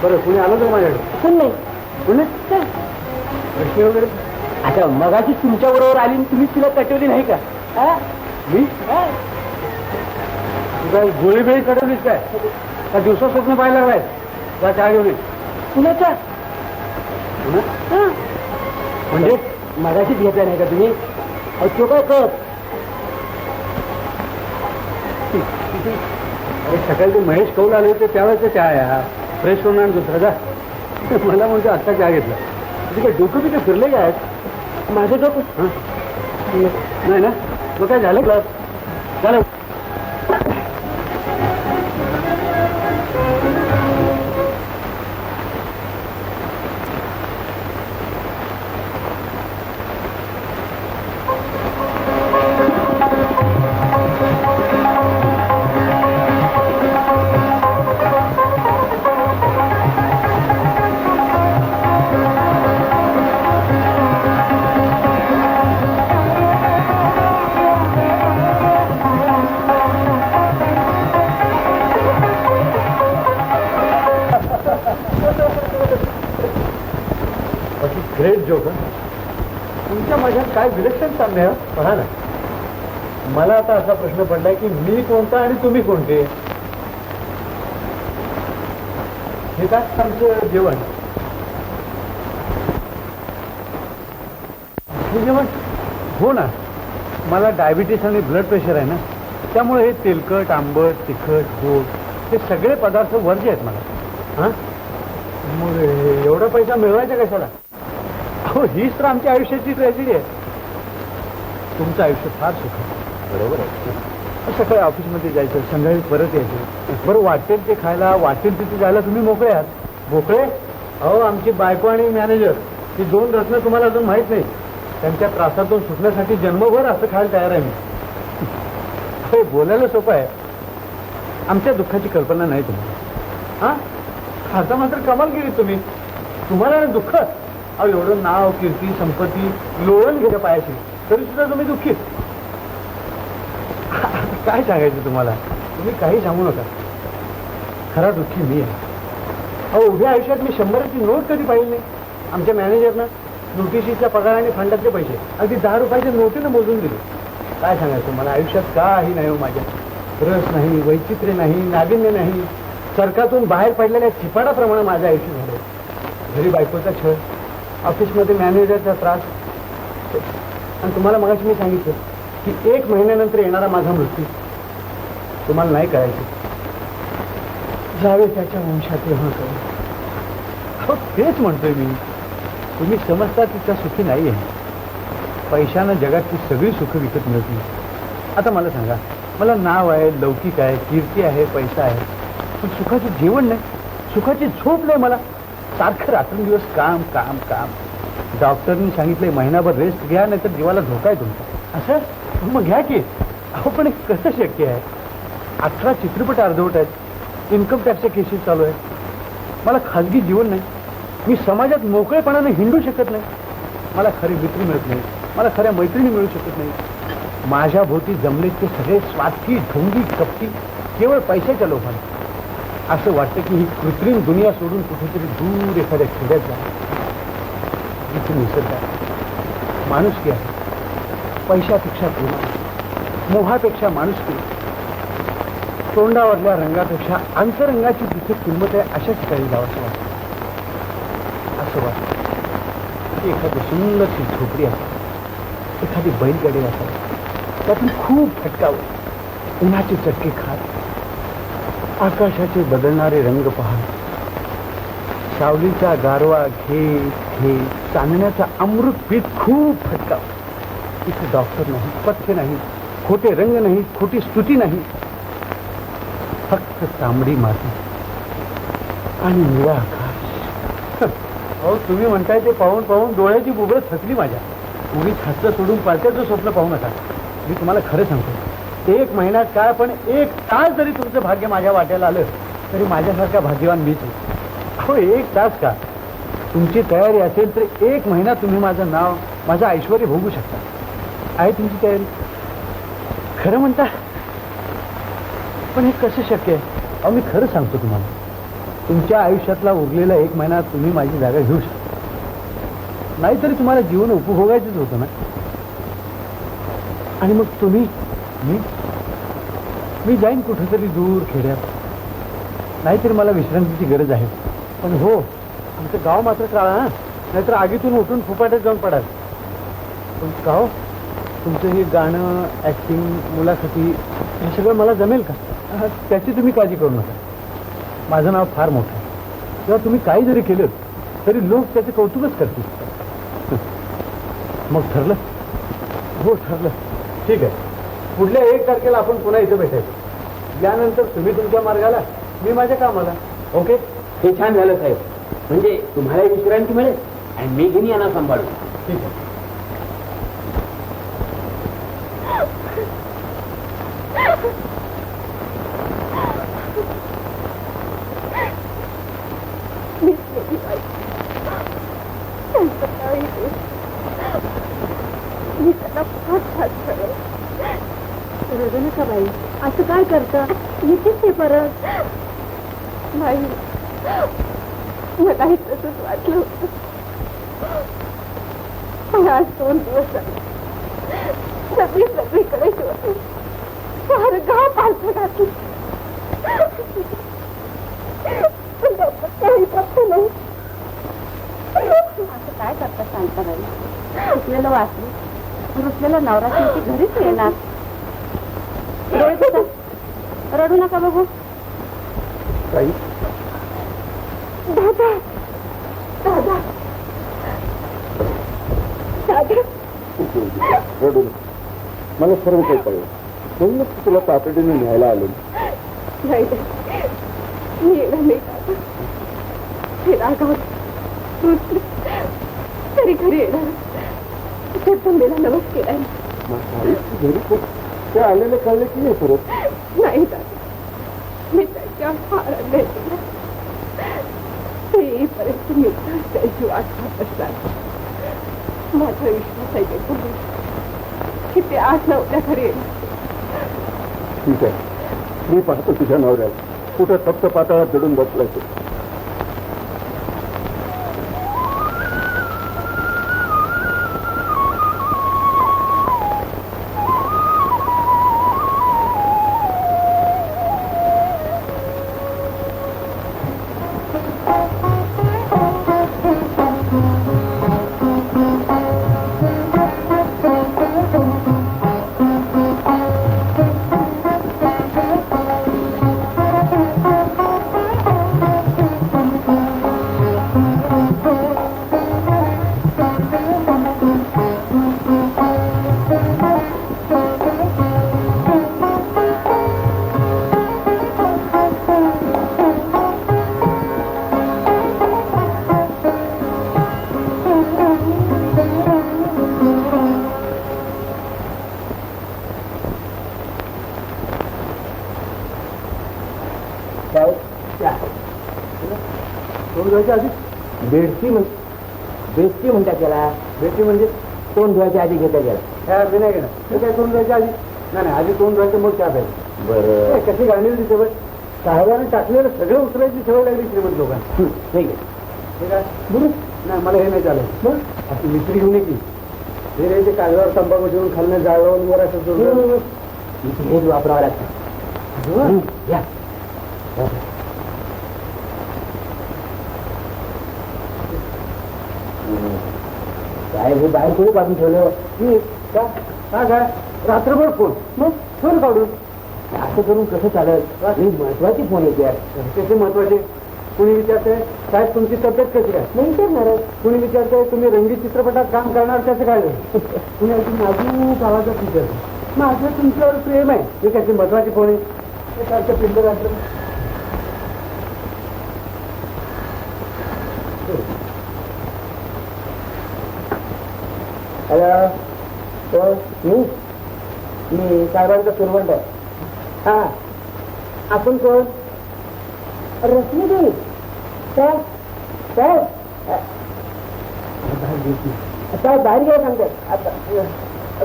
बरं कुणी आलं तर माझ्याकडे कोण नाही कोण प्रश्न वगैरे. आता मगाची तुमच्या बरोबर आली तुम्ही तिला कटवली नाही का? मी तुझा गोळी बेळी कटवलीच काय का दिवसा स्वप्न पाहायला लागलाय का चहा घेऊन कुणाच्या म्हणजे मगाशीच घेतल्या नाही का तुम्ही? तो काय कळत अरे सकाळी ते महेश कौल आले होते त्यावेळेस चहा फ्रेश करून आण दुसरा जा. मला म्हणतो आत्ता चहा घेतला. तुझी काय डोकं बिकं फिरले काय? माझं डोकं नाही ना. मग काय झालं क्लास झालं. Great joke. तुमच्या माझ्यात काय विलक्षण साम्य आहे पहा ना. मला आता असा प्रश्न पडलाय की मी कोणता आणि तुम्ही कोणते. हे काय आमचं जेवण हे जेवण हो ना. मला डायबिटीस आणि ब्लड प्रेशर आहे ना त्यामुळे हे तेलकट आंबट तिखट गोड हे सगळे पदार्थ वर्ज्य आहेत मला. हां मग एवढा पैसा मिळवायचा कशाला? हो हीच तर आमच्या आयुष्याची ट्रॅजेडी आहे. तुमचं आयुष्य फार सुख बरोबर आहे. सकाळी ऑफिसमध्ये जायचं संध्याकाळी परत यायचं. बरं वाटेल ते खायला वाटेल तिथे जायला तुम्ही मोकळे आहात. मोकळे अहो आमची बायको आणि मॅनेजर ही दोन रत्न तुम्हाला अजून माहीत नाही. त्यांच्या त्रासातून सुटण्यासाठी जन्मभर असं खायला तयार आहे मी. हे बोलायला सोपं आहे. आमच्या दुःखाची कल्पना नाही तुम्हाला. हां खाता मात्र कमाल केली तुम्ही. तुम्हाला ना दुःख अहो एवढं नाव कीर्ती संपत्ती लोळण घेतं पायाशी तरी सुद्धा तुम्ही दुःखी काय सांगायचं तुम्हाला तुम्ही काही सांगू नका खरा दुःखी मी आहे अहो उभ्या आयुष्यात मी 100ची नोट कधी पाहिली नाही आमच्या मॅनेजरनं नोटिशीच्या पगार आणि फंडातले पैसे अगदी 10 रुपयाच्या नोटीनं मोजून दिले काय सांगायचं मला आयुष्यात काही नाही हो माझ्या रस नाही वैचित्र्य नाही नाविन्य नाही सरकातून बाहेर पडलेल्या चिपाडाप्रमाणे माझं आयुष्य झालं घरी बायकोचा छळ ऑफिसमध्ये मॅनेजरचा त्रास आणि तुम्हाला मगाशी मी सांगितलं की 1 महिन्यानंतर येणारा माझा मृत्यू तुम्हाला नाही करायचं जावे त्याच्या वंशात तेव्हा करू तेच म्हणतोय मी तुम्ही समजता तिचा सुखी नाही आहे पैशानं जगातली सगळी सुख विकत मिळतील आता मला सांगा मला नाव आहे लौकिक आहे कीर्ती आहे पैसा आहे पण सुखाचं जेवण नाही सुखाची झोप नाही मला सारखं रात्रंदिवस काम काम काम डॉक्टरनी सांगितलंय महिनाभर रेस्ट घ्या नाही तर जीवाला धोका आहे तुमचा असं मग घ्या की अहो पण हे कसं शक्य आहे 18 चित्रपट अर्धवट आहेत इन्कम टॅक्सच्या केसेस चालू आहेत मला खाजगी जीवन नाही मी समाजात मोकळेपणाने हिंडू शकत नाही मला खरी मित्र मिळत नाही मला खऱ्या मैत्रिणी मिळू शकत नाही माझ्या भोवती जमले ते सगळे स्वार्थी ढोंगी कपटी केवळ पैशाच्या लोकांना असं वाटतं की ही कृत्रिम दुनिया सोडून कुठेतरी दूर एखाद्या खेड्यात जा जिथे निसर्ग आहे माणुसकी आहे पैशापेक्षा प्रेम मोहापेक्षा माणुसकी तोंडावरल्या रंगापेक्षा अंतरंगाची जिथे किंमत आहे अशा ठिकाणी जावंसं वाटतं असं वाटतं की एखादी सुंदरशी झोपडी असावी एखादी बैलगाडी असावी त्यातून खूप फटकावं उन्हाचे चटके खात आकाशाचे बदलणारे रंग पाहत सावलीचा गारवा घेत घेत चांदण्याचा अमृत पीत खूप फटकावं इथे डॉक्टर नाही पथ्य नाही खोटे रंग नाही खोटी स्तुती नाही फक्त तांबडी माती आणि निळा आकाश अहो तुम्ही म्हणताय ते पाहून पाहून डोळ्याची बुबळं थकली माझ्या उगीच हस्त सोडून पाळत्याचं स्वप्न पाहू नका मी तुम्हाला खरं सांगतो 1 महिन्यात काय पण 1 तास जरी तुमचं भाग्य माझ्या वाट्याला आलं तरी माझ्यासारखा भाग्यवान मीच आहे अहो 1 तास का तुमची तयारी असेल तर 1 महिना तुम्ही माझं नाव माझं ऐश्वर भोगू शकता आहे तुमची तयारी खरं म्हणता पण हे कसं शक्य आहे अहो मी खरं सांगतो तुम्हाला तुमच्या आयुष्यातला उरलेला 1 महिना तुम्ही माझी जागा घेऊ शकता नाहीतरी तुम्हाला जीवन उपभोगायचंच होतं ना आणि मग तुम्ही मी जाईन कुठेतरी दूर खेड्यात नाहीतरी मला विश्रांतीची गरज आहे पण हो आमचं गाव मात्र काळा ना नाहीतर आगीतून उठून फुपाट्यात जाऊन पडाल पण गाव तुमचं हे गाणं ॲक्टिंग मुलाखती हे सगळं मला जमेल का त्याची तुम्ही काळजी करू नका माझं नाव फार मोठं आहे तेव्हा तुम्ही काही जरी केलं तरी लोक त्याचं कौतुकच करतील मग ठरलं हो ठरलं ठीक आहे पुढल्या 1 तारखेला आपण पुन्हा इथं भेटायचं यानंतर तुम्ही तुमच्या मार्गाला मी माझ्या कामाला ओके हे छान झालं साहेब म्हणजे तुम्हाला विश्रांती मिळेल आणि मी घेऊन यांना सांभाळू ठीक आहे मी त्याला फार रडू नका बाई असं काय करतं येतेच ते परत बाई मलाही तसंच वाटलं होतं पण आज 2 दिवस सगळीकडे शोधून फार गाव पालथं घातलं काही पत्ता नाही असं काय करता सांगता बाई रुसलेलं वाचलं रुसलेला नवरा शेवटी घरीच येणार रडू नका बघू काही दादा दादा दादा रडू नका मला सर्व काही कळलं म्हणूनच तुला तातडीने न्यायला आलो नाही मी येणार नाही दादा हे रागावत तरी घरी येणार त्या तंबेला नमस केलाय घरी ते आलेले कळले की नाही परत नाही दादा मी त्याच्या फार अन्याय केला ते येईपर्यंत मी त्याची वाट पाहत असणार. माझा विश्वास आहे ते पूर्ण की ते आज ना उद्या घरी येईल. ठीक आहे, मी पाहतो तुझ्या नवऱ्याला कुठं सप्त पाताळात जडून बसलाय तो. बेस्टी म्हणतात त्याला. बेस्टी म्हणजे तोंड धुवायच्या आधी घेता गेला. काय अर्थ नाही घेणार. ते काय तोंड धुवायच्या आधी नाही आधी तोंड धुवायचं मग चहा प्यायचं. बरं कशी गाणीची सवय साहेबांनी टाकलेलं सगळं उचलायची सवय लागली श्रीमंत लोकांना. ठीक आहे. हे काय बरं नाही मला हे नाही चालत. मग अशी विक्री घेऊन की हे रे ते कागदावर तंबाखू ठेवून खाल्लं जाळवून वर असं जोडलं. हेच वापरावं लागतं. या साहेब हे बाहेर कोणी काढून ठेवलं. का काय रात्रभर फोन मग फोन काढून असं करून कसं चालेल. महत्वाची फोन येते. त्याचे महत्वाचे कुणी विचारते साहेब तुमची तब्येत कशी आहे नाही विचारणार. कुणी विचारते तुम्ही रंगीत चित्रपटात काम करणार त्याचं काय कुणी अशी नाजूक आवाजात विचारते माझं तुमच्यावर प्रेम आहे. हे त्याची महत्वाची फोन आहे. ते सारखं पिंड घातलं. हॅलो तो मी साहेबांचा सुरवंट आहे. हा आपण कोण? रश्मीदेवी साहेब साहेब साहेब बाहेर घ्या सांगतात.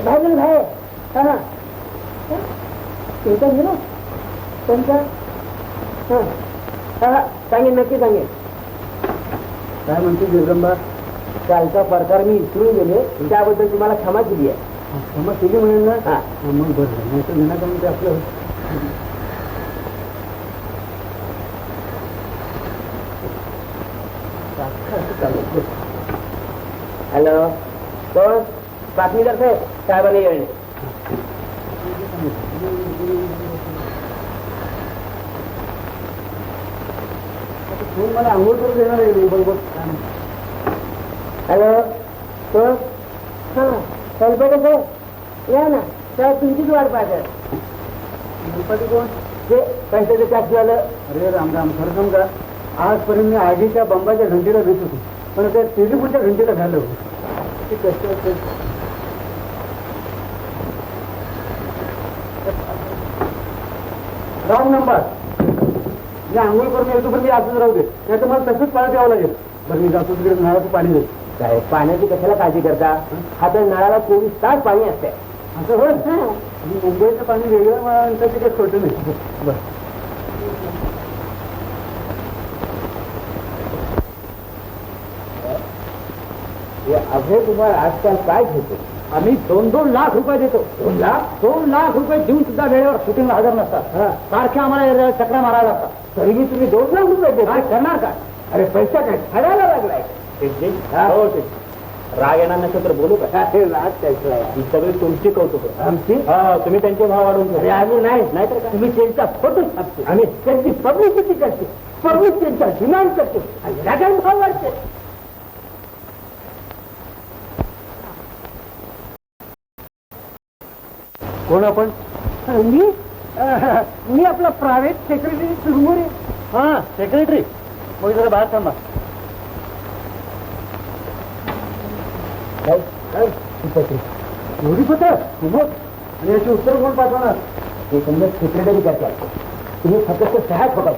बाहेर गेलं बाहेर. हा हा तुमचा गेलो तुमचा हां हा सांगेन नक्की सांगेन. काय म्हणते जगदंबा कालचा प्रकार मी विसरून गेले त्याबद्दल तुम्हाला क्षमा केली आहे. क्षमा केली म्हणेल ना. हा मग बरं नाही तर विना करून ते आपलं हॅलो कोण? बातमीदार साहेब साहेबांनी येणे. फोन मला आंघोळ करून देणार आहे बरोबर. हॅलो कोण? हां स्वयंपाक साहेब या ना साहेब तुमचीच वाट पाहतात. गणपती कोण? ते पैशाचं टॅक्स झालं. अरे राम राम खरं सांग का आजपर्यंत मी आगीच्या बंबाच्या घंटीला भेट होतो पण त्या टेलिफोनच्या घंटीला घाललं होतं. ते कसं असतं रॉंग नंबर. मी आंघोळ करून येतो पण मी असंच राहू दे नाही तर मला तसंच पाण्यात यावं लागेल. बरं मी जातो तिकडे नळाचं पाणी देतो. साहेब पाण्याची कशाला काळजी करता. आता नळाला 24 तास पाणी असते. असं होय मुंबईचं पाणी वेगळं म्हणतात ते काही खोटं नाही. बरं अभय कुमार आजकाल काय घेतो. आम्ही 2-2 लाख रुपये देतो. 2 लाख 2 लाख रुपये देऊन सुद्धा वेळेवर शूटिंगला हजर नसतात. सारख्या आम्हाला चक्रा मारायला लागतात. तरीही तुम्ही 2 लाख रुपये देता. काय करणार काय? अरे पैसा काय खडायला लागलाय. हो ते राग येणार नसेल तर बोलू का? राग त्याचा ही सगळी तुमची कौतुक. आमची तुम्ही त्यांचे भाव वाढवून अरे आम्ही नाही नाहीतर काय? तुम्ही त्यांचा फोटो छापतो आम्ही त्यांची पब्लिसिटी करते पब्लिक त्यांचा डिमांड करतो आणि रागाने भाव वाढते. कोण आपण? मी आपला प्रायव्हेट सेक्रेटरी चुरमुरे. हा सेक्रेटरी मग जरा बाहेर थांबा. एवढी पत्र आणि याची उत्तर कोण पाठवणार? हे समजा सेक्रेटरी करतात. तुम्ही फक्त सहाय्यक होता.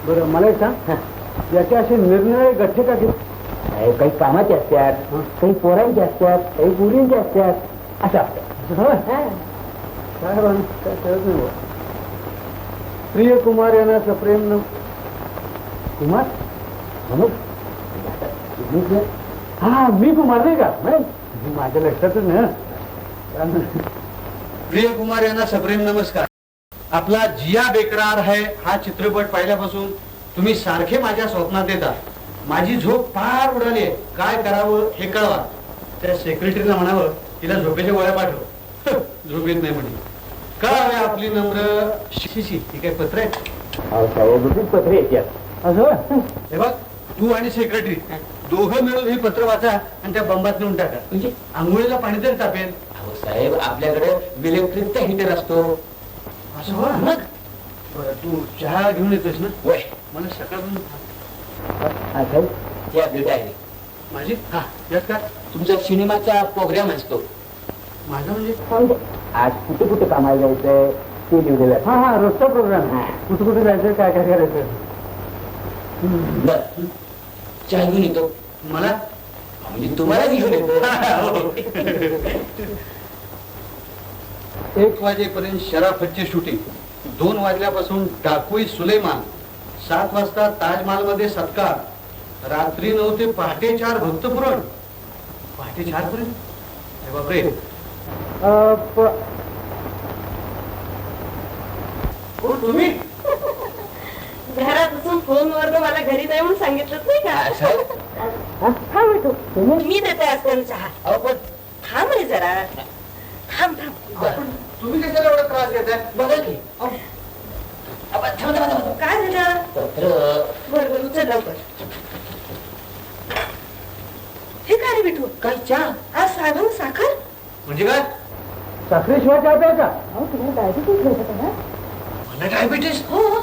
बरं मला एक सांग याचे असे निर्णय गठ्ठे का घेत काही कामाचे असतात काही पोरांचे असतात काही मुलींचे असतात असं असतं काय बाण काय कळत नाही बुवा. प्रिय कुमार यांना सप्रेम न कुमार म्हणून हा मी कुमार नाही का नाही माझ्या लक्षातच नाही. प्रिय कुमार यांना सप्रेम नमस्कार. आपला जिया बेकरार है हा चित्रपट पाहिल्यापासून तुम्ही सारखे माझ्या स्वप्नात येता. माझी झोप फार उडाली आहे. काय करावं हे कळवा. त्या सेक्रेटरीला म्हणावं तिला झोपेच्या गोळ्या पाठव. झोप येत नाही म्हणजे कळावे आपली नम्र शिशी. ही काय पत्र आहे? पत्रे येतात असं हे बघ तू आणि सेक्रेटरी दोघं मिळून हे पत्र वाचा आणि त्या बंबात नेऊन टाका. म्हणजे आंघोळीला पाणी तरी तापेल. अहो साहेब आपल्याकडे इलेक्ट्रिकचा हिटर असतो. असं हो मग बरं तू चहा घेऊन येतोस ना? वय मला सकाळपासून साहेब ते आपली डायरी माझी हा यात काय तुमचा सिनेमाचा प्रोग्राम असतो. माझा म्हणजे आज कुठे कुठे कामाला जायचंय ते लिहिलेलं आहे. हा हा रोजचा प्रोग्राम कुठे कुठे जायचं काय काय करायचं. बरं चहा घेऊन येतो. मला म्हणजे तुम्हाला घेऊन येतो. 1 वाजेपर्यंत शराफतचे शूटिंग, 2 वाजल्यापासून डाकुई सुलेमान, 7 वाजता ताजमहाल मध्ये सत्कार, रात्री 9 ते पहाटे 4 भक्तपुराण. पहाटे 4 पर्यंत अरे बापरे. कोण तुम्ही? घरात बसून फोनवर मला घरी नाही म्हणून सांगितलं नाही का? हा बेटू मी देते असताना चहा. अहो पण थांब रे जरा थांब थांब. तुम्ही कशाला एवढा त्रास घेताय? बघा की काय झालं? पत्र बरं बरं उचल लवकर. हे काय रे बेटू? काय चहा आज साहेबांना साखर? म्हणजे काय? साखरेशिवाय चहा प्यायचा? अहो तुम्हाला डायबिटीस होत ना? मला डायबिटीस? हो हो.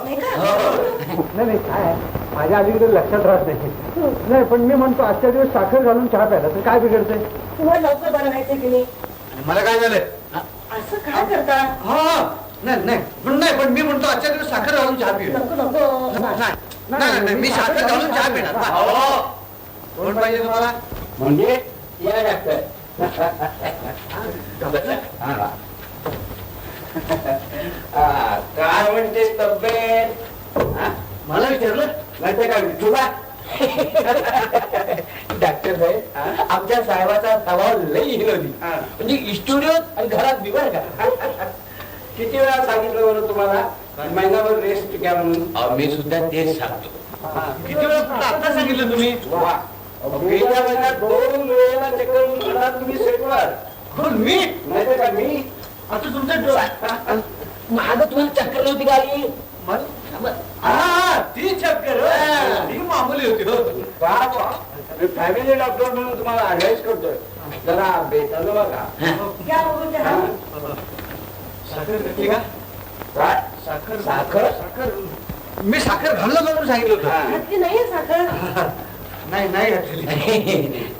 नाही का? नाही नाही काय माझ्या अलीकडे लक्षात राहत नाही. नाही पण मी म्हणतो आजच्या दिवस साखर घालून चहा प्यायला तर काय बिघडतंय? तुम्हाला लवकर बरं व्हायचं की नाही? मला काय झालंय? असं काय करता? हा नाही पण मी म्हणतो आजच्या दिवस साखर घालून चहा पिऊ. नको नको. नाही मी साखर घालून चहा पिणार. हो. कोण पाहिजे तुम्हाला? म्हणजे या डॉक्टर काय म्हणते तब्येत? मला विचारलं नाही काय तुला डॉक्टर साहेब आमच्या साहेबाचा स्वभाव लई विनोदी. म्हणजे स्टुडिओत आणि घरात बिघड का? किती वेळा सांगितलं बरं तुम्हाला महिनाभर रेस्ट घ्या म्हणून? मी सुद्धा तेच सांगतो. किती वेळा आता सांगितलं तुम्ही? गेल्या महिन्यात 2 वेळेला चक्कर म्हणा तुम्ही सेटवर. कोण मी? नाही का मी आता तुमचं माझं तुम्हाला चक्कर नव्हती का आली? हा ती चक्कर ती मामूली होती हो. मी फॅमिली डॉक्टर म्हणून तुम्हाला ऍडवाइस करतोय जरा बेतानं बघा. या बघू चहा. साखर घेतली का? काय? साखर साखर? साखर मी साखर घाललं म्हणून सांगितलं होतं. घातली नाहीये साखर? नाही घातलेली.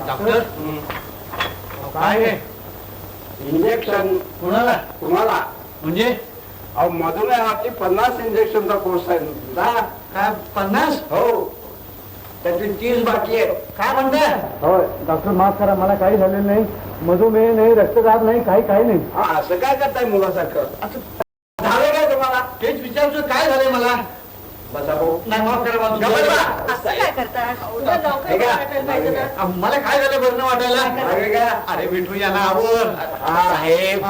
डॉक्टर काय आहे? इंजेक्शन कोणाला? तुम्हाला म्हणजे अहो मधुमेहाची 50 इंजेक्शनचा कोर्स आहे जा. काय 50? हो त्याची 30 बाकी आहे. काय म्हणताय? हो डॉक्टर माफ करा मला काही झालेलं नाही. मधुमेह नाही रक्तदाब नाही काही नाही. हा असं काय करताय मुलासारखं? झालं काय तुम्हाला? तेच विचारतो काय झालंय मला. बसा भाऊ. नाही माफ करा बाजू. असं काय करता? तुला लवकर हे का? वाटायला पाहिजे ना. मला काय झालं बरं न वाटायला? मागे घ्या. अरे मिठू याला आवर. साहेब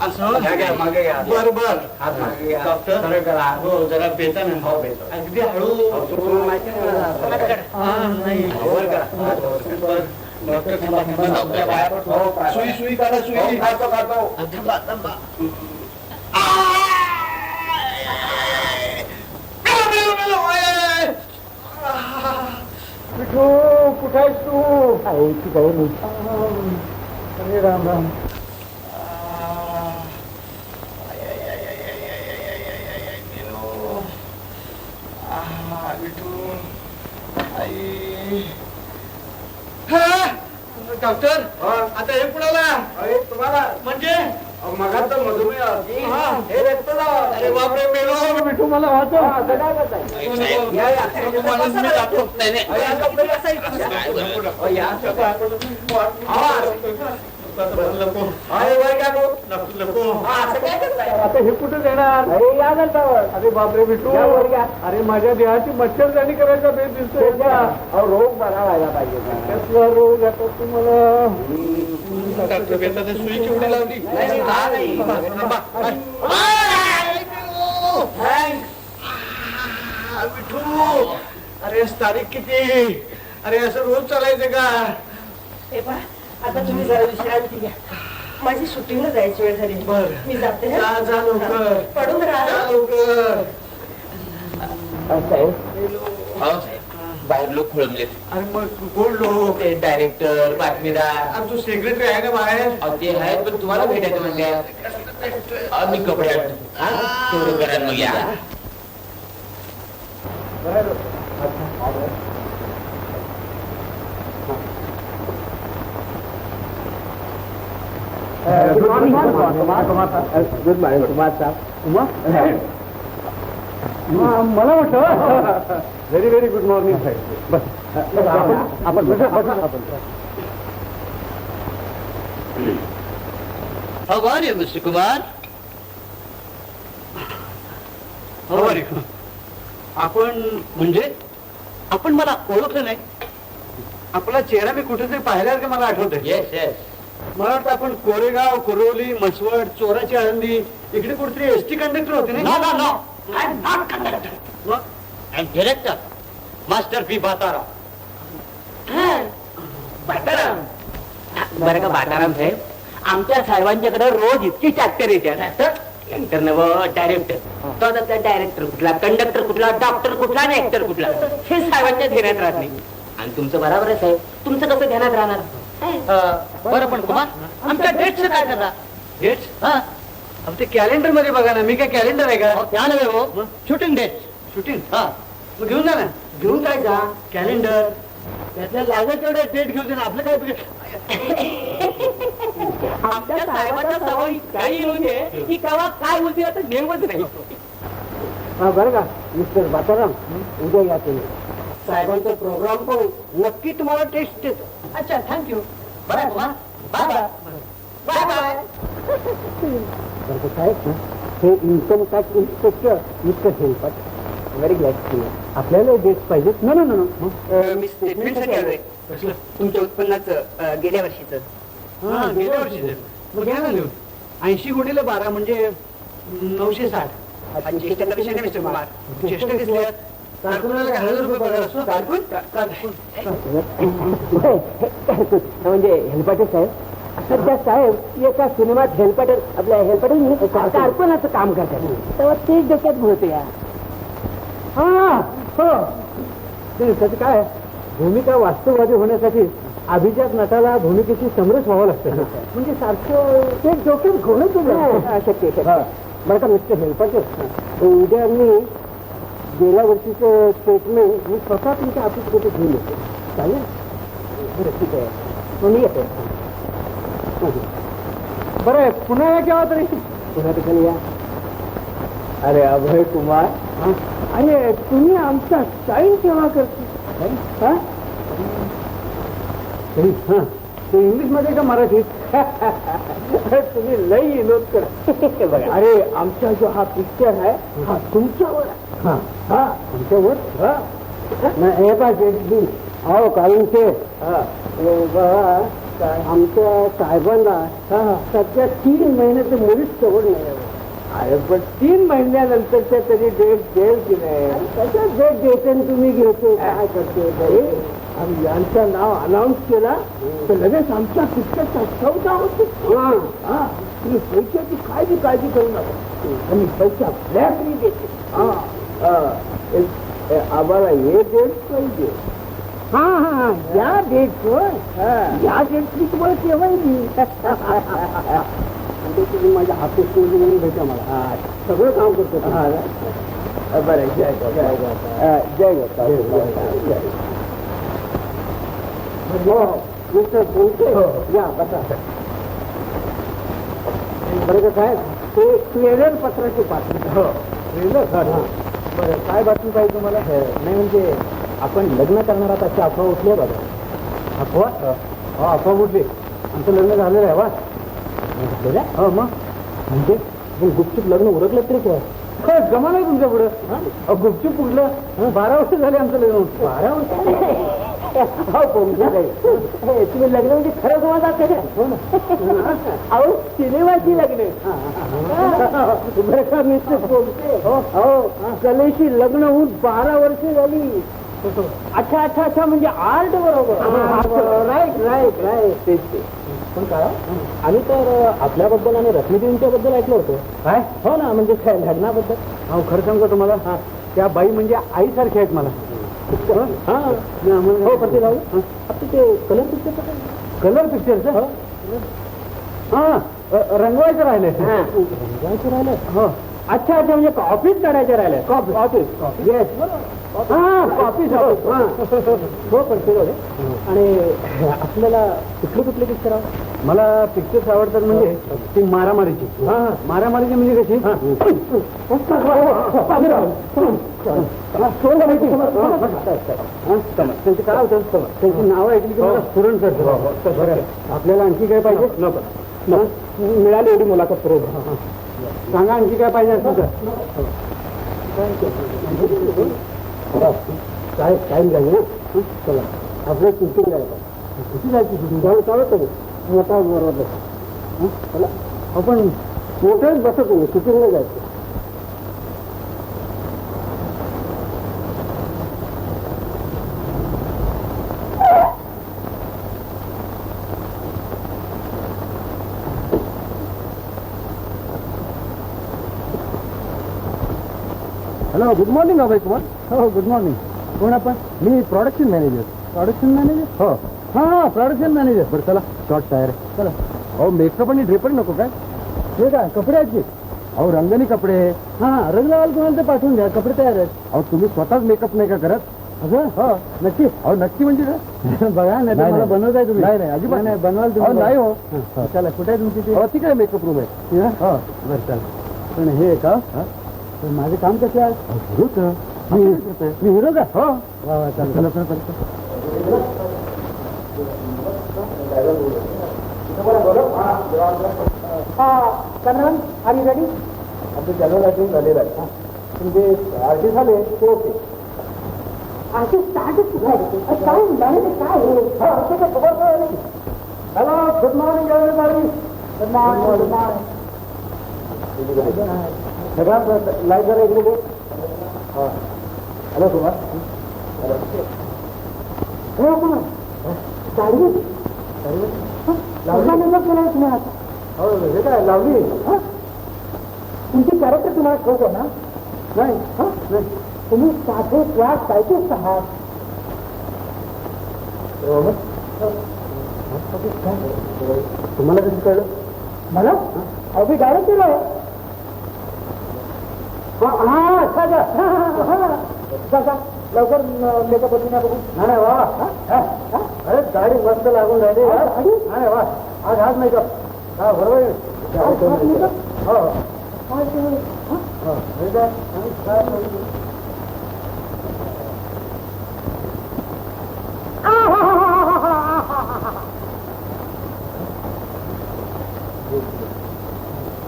असं घ्या, घ्या, मागे घ्या. बर हात मागे घ्या. डॉक्टर सरळ करा. हो जरा बेता ना. हो, बेता. अगदी हळू. अहो, तुम्हाला माहिती आहे ना? हा, नाही वर करा. हात वर करा. बर. डॉक्टर थांबा थांबा डॉक्टर बाहेर पडतो. हो, काय? सुई काढा हो, सुई. काढतो, काढतो. थांबा थांबा. मिठू कुठे आहेस तू? अरे राम राम. डॉक्टर आता हे कुणाला अरे तुम्हाला म्हणजे मगा तर मधुमेह होती. हे रक्तदाब. अरे बापरे मेलो विठू मला वाचव. असं काय करताय? या, या. तुम्हाला मी दाखवत नाही अरे, या डॉक्टर बसायचं. या. अरे, वर का नको? असं काय करताय? आता हे कुठे देणार? अरे या गंधावर. अरे बापरे विठू. या वर घ्या. अरे माझ्या देहाची मच्छरदाणी करायचा बेस दिसतोय का? अहो, रोग बरा व्हायला पाहिजे ना. कसला रोग आता तुम्हाला? सुई चिवडी लावली नाही, नाही, हा नाही. विठू अरे तारीख किती अरे असं रोज चालायचं का हे पहा, आता तुम्ही जरा विश्रांती घ्या. माझी शूटिंगला जायची वेळ झाली. बर. मी जाते हं. जा लवकर पडून राहा. जा लवकर साहेब बाहेर लोक खोळंबलेत. अरे मग कोण लोक ते डायरेक्टर बातमीदार अरे तू सेक्रेटरी आहे ना बाहेर अहो, ते आहेत पण तुम्हाला भेटायचं म्हणजे मी कपडे आणतो. हा? तेवढं करा मग या. गुड मॉर्निंग कुमार साहेब. मला वाटतं व्हेरी व्हेरी गुड मॉर्निंग साहेब. बस आपण बसा बसा आपण. How are you, Mr. Kumar? आपण म्हणजे आपण मला ओळखलं नाही आपला चेहरा मी कुठेतरी पाहिल्यासारखं मला आठवत आहे येस येस. मला वाटतं आपण कोरेगाव कोरोली मसवड चोराची आळंदी इकडे कुठेतरी एसटी कंडक्टर होते नो ना no no I am not conductor. मग I am director master P Bataram. Bataram बरं का बाताराम साहेब, आमच्या साहेबांच्याकडे रोज इतकी ट्रॅक्टर येतात. ट्रॅक्टर नव डायरेक्टर. तो आता त्या डायरेक्टर कुठला, कंडक्टर कुठला, डॉक्टर कुठला आणि ऍक्टर कुठला हे साहेबांच्या ध्यानात राहत नाही. आणि तुमचं बरोबर आहे साहेब, तुमचं कसं ध्यानात राहणार? बरं पण कुमार आमच्या डेटचं काय करणार? डेट्स हा ते कॅलेंडर मध्ये बघा ना मी काय कॅलेंडर आहे का त्या नव्हे हो, शूटिंग डेट. शूटिंग हा मग घेऊन जा ना घेऊन काय जा? कॅलेंडर त्यातल्या लागत तेवढे डेट घेऊन जा ना आपलं काय आमच्या साहेबांच्या सवयी काही येऊ दे की केव्हा काय बोलते आता नेमच नाही. हा बरं का मिस्टर बाताराम उद्या या तुम्ही. साहेबांचा प्रोग्राम पाहून नक्की तुम्हाला टेस्ट देतो. अच्छा thank you. Bye bye bye bye bye. बरं का साहेब हे income tax inspector mister Helpat very glad to आपल्याला डेट्स पाहिजेत. नो नो नो नो मी स्टेटमेंटसाठी आलोय. तुमच्या उत्पन्नाचं गेल्या वर्षीचं. हा गेल्या वर्षी मग घ्या ना लिहून 80 गुणिले 12 म्हणजे 960. चेष्टेचा विषय नाही मिस्टर कुमार. चेष्टा दिसल्यात कारकुनाला 1000 रुपये पगार असतो कारकून म्हणजे हेल्पाटे साहेब सध्या साहेब एका सिनेमात हेल्पाटे आपल्या हेल्पाटे कारकुनाचं काम करतात तेव्हा ते डोक्यात भरते या. हा हो ते त्याचं काय भूमिका वास्तववादी होण्यासाठी अभिजात नटाला भूमिकेशी समरस व्हावं लागतं. म्हणजे सारखं ते डोक्यात घोळत शक्य. बरं का मिस्टर हेल्पाटे उद्या मी गेल्या वर्षीचं स्टेटमेंट मी स्वतः तुमच्या ऑफिसमध्ये घेऊन येतो. चालेल? बरं ठीक आहे मी येतो. बरं आहे पुन्हा या केव्हा तरी पुन्हा ठिकाणी या. अरे अभय कुमार अरे तुम्ही आमचा साईन केव्हा करतो? हा ते इंग्लिश मध्ये का मराठीत? तुम्ही लई विनोद करा. बघा अरे आमचा जो हा पिक्चर आहे हा तुमच्यावर हा हा तुमच्यावर हा हे पाहिजे अहो कारण ते आमच्या साहेबांना सध्या 3 महिन्याचं मुलीच सवड नाही. अरे पण 3 महिन्यानंतरच्या तरी डेट देईल की नाही? त्याच्या डेट द्यायचं तुम्ही घेतो काय करते आम्ही यांचं नाव अनाऊन्स केला तर लगेच आमच्या पिक्चरचा चौथा होतो. तुम्ही पैशाची काय बी काळजी करू नका आणि पैसा फ्लॅटली देते. आम्हाला हे डेट पाहिजे हा हा या डेटवर या डेटची तुम्हाला केव्हाही तुम्ही माझ्या ऑफिस म्हणून भेटा मला सगळं काम करतो बरं जय जय मिस्टर बोलते या बसा बरं का साहेब ते ट्रेलर पत्राची बातमी ट्रेलर बरं काय बातमी पाहिजे तुम्हाला नाही म्हणजे आपण लग्न करणार आहात अशी अफवा उठली बघा अफवा हो अफवा उठली आमचं लग्न झालेलं आहे वा हो मग म्हणजे गुपचूप लग्न उरकलं तरी काय जमा नाही तुमच्या पुढं गुपचूप कुठलं 12 वर्ष झाले आमचं लग्न 12 वर्ष तुम्ही लग्न म्हणजे खरं समाज असते का अहो सिनेमाची लग्न बरं का मिस्टर हो कलेशी लग्न होऊन 12 वर्ष झाली अच्छा अच्छा अच्छा म्हणजे आर्ट बरोबर राईट राईट राईट तेच ते पण काय आम्ही तर आपल्याबद्दल आणि रश्मीदेवींच्या बद्दल ऐकलं होतं काय हो ना म्हणजे काय लग्नाबद्दल हो खरं सांगतो तुम्हाला हा त्या बाई म्हणजे आईसारख्या आहेत मला हा हो पण ते जाऊ आपलं ते कलर पिक्चरचं हा रंगवायचं राहिले रंगवायचं राहिलं हो अच्छा अच्छा म्हणजे कॉपीच काढायचे राहिले ऑफिस येस हा कॉपीच हो पण ते आणि आपल्याला कुठले पिक्चर मला पिक्चर्स आवडतात म्हणजे ती मारामारीची हा मारामारीची म्हणजे कशी त्यांची काय होतं त्यांची नावं ऐकली की मला स्फुरण करतो आपल्याला आणखी काय पाहिजे नको मिळाली एवढी मुलाखत करून सांगा आणखी काय पाहिजे असं काय टाईम जाईल ना चला आपलं शूटिंग जायचं किती जायची शूटिंग चालत मोठा बरोबर चला आपण मोठ्याच बसत नाही शूटिंगला जायचं hello good morning Abhay Kumar हो गुड मॉर्निंग कोण आपण मी प्रोडक्शन मॅनेजर हो हां प्रोडक्शन मॅनेजर बरं चला शॉर्ट तयार चला अहो मेकअप आणि ड्रेपर नको काय हे काय कपड्याची अहो रंगणी कपडे हां रंग लावाल कोणाला ते पाठवून द्या कपडे तयार आहेत अहो तुम्ही स्वतःच मेकअप नाही का करत असं हो नक्की अहो नक्की म्हणजे काय बघा नाही मला बनवत आहे तुम्ही नाही अजिबात नाही बनवाल तुम्ही नाही हो चला कुठे आहे तुमची ती ती काय मेकअप रूम आहे हो बरं चला पण हे का माझं काम कसं आहे हिरो का मी हिरो का हो चला कन्नन आम्ही रेडी आपलं चॅनल झालेलं आहे म्हणजे आर्टिस्ट झाले ते ओके आर्टिस्ट काय hello good morning everybody good morning सगळ्या लाईट जरा इकडे दे हॅलो कुमार हो कुमार गाडी लावला मेकअप केला तुम्ही आता हो हे काय लावली तुमची कॅरेक्टर तुम्हाला ठोक आहे ना नाही नाही तुम्ही साधे क्लास सायकिस्ट आहात तुम्हाला कसं कळलं मला अगदी डायरेक्टर आहे हा अच्छा अच्छा लवकर मेकअप होती ना बघू नाही वा अरे गाडी मस्त लागून राहिली नाही वा आज हाच मेकअप हा बरोबर हो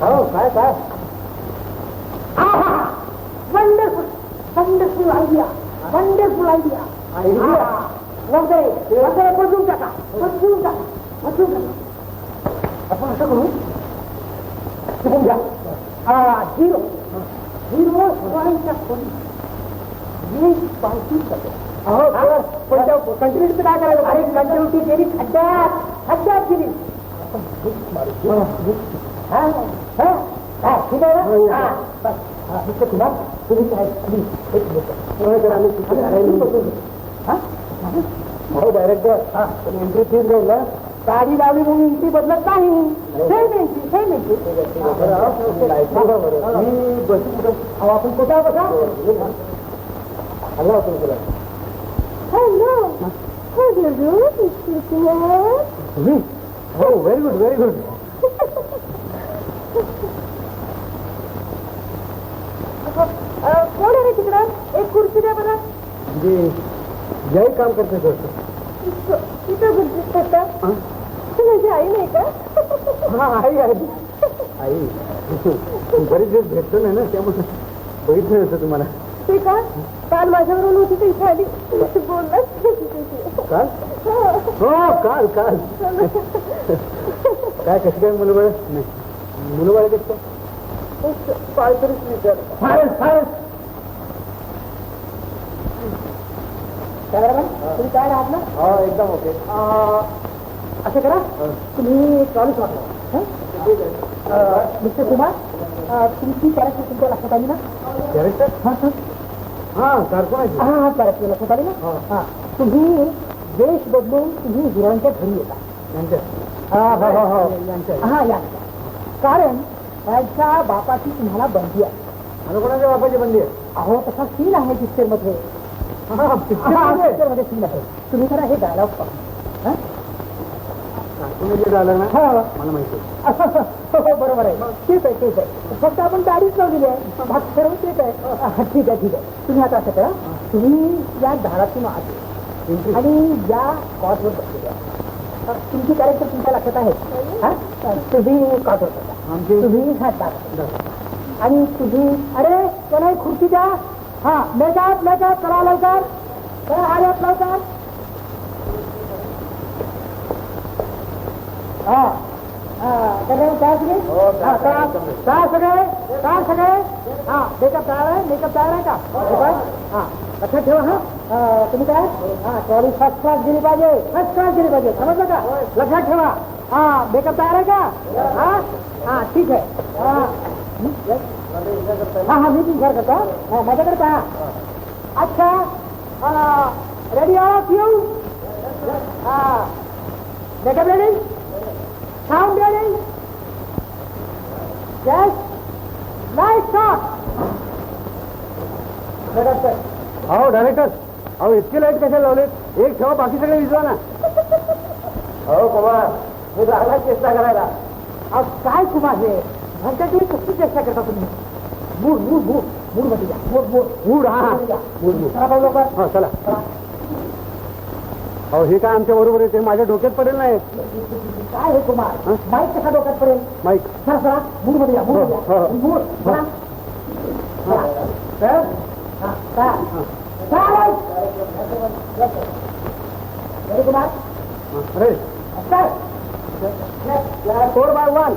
हो काय काय wonderful wonderful idea wonderful idea वगैरे बदलून टाका आपण असं करू शिकून घ्या हिरो कंटिन्युटी काय करायचं अरे कंटिन्युटी केली खड्ड्यात केली ठीक आहे ना तुम्ही काय हो डायरेक्टर एंट्री फीस घेऊन ना गाडी लावली म्हणून एंट्री बदलत नाही सेम एंट्री आपण कुठं बघा हॅलो आपण तुला हो व्हेरी गुड व्हेरी गुड कोण आहे तिकडं एक खुर्ची द्या बरं म्हणजे याही काम करते तिथं खुर्ची करतात माझी आई नाही का हा आई आई बरेच दिवस भेटतो नाही ना त्यामुळे बघितलं होतं तुम्हाला ते का काल माझ्याबरोबर होती तर इथे आली बोललाच काल हो काल काल काय कशी काय मुलं बाळ नाही मुलं बाळ कसं काहीतरीच विचार तुम्ही काय राहत ना हो एकदम ओके असं करा तुम्ही चालूच वाटला मिस्टर कुमार तुमची कॅरेक्टर तुमच्या लक्षात आली ना कॅरेक्टर हा कारकुनाची हा कॅरेक्टर लक्षात आली ना हा तुम्ही वेश बदलून तुम्ही हिरोईनच्या घरी येता हा या कारण त्यांच्या बापाची तुम्हाला बंदी आहे आणि कोणाच्या बापाची बंदी आहे अहो तसा सीन आहे पिक्चर मध्ये पिक्चर मध्ये सीन आहे तुम्ही जरा हे डायलॉग पाहा कारकुनाचे डायलॉग ना मला माहिती हो बरोबर आहे ठीक आहे फक्त आपण गाडीच लावलेली आहे भाग ठरवून ठीक आहे ठीक आहे तुम्ही आता असं करा तुम्ही या दारातून आत आणि या कॉटवर बसलेले आहे तुमची कॅरेक्टर तुमच्या लक्षात आहे तुम्ही कॉटवर बसा तुम्ही हा दार आणि तुम्ही अरे कोणा खुर्ची द्या हा मेकअप करा लवकर करा आल्यात लवकर हा सगळे हा मेकअप तयार आहे का हा लक्षात ठेवा हा तुम्ही काय हा ट्रॉली फर्स्ट क्लास गेली पाहिजे समजलं का लक्षात ठेवा हा मेकअप तयार आहे का हा ठीक आहे हा मी विचार करतो हा माझ्याकडे पहा अच्छा रेडी ऑफ यू हा makeup ready sound ready yes nice shot हो डायरेक्टर अहो इतके लाईट कशाला लावले एक ठेवा बाकी सगळे विजवा ना हो कुमार मी राहायला चेष्टा करायला अहो काय कुमार हे भरच्याची कसली चेष्टा करता तुम्ही मूड मध्ये द्या मूड हा लवकर हो चला हो हे काय आमच्या बरोबर आहे ते माझ्या डोक्यात पडेल नाही काय हे कुमार माईक कसा डोक्यात पडेल माईक सरा मूड मध्ये द्या मूड कुमार अरे 4x1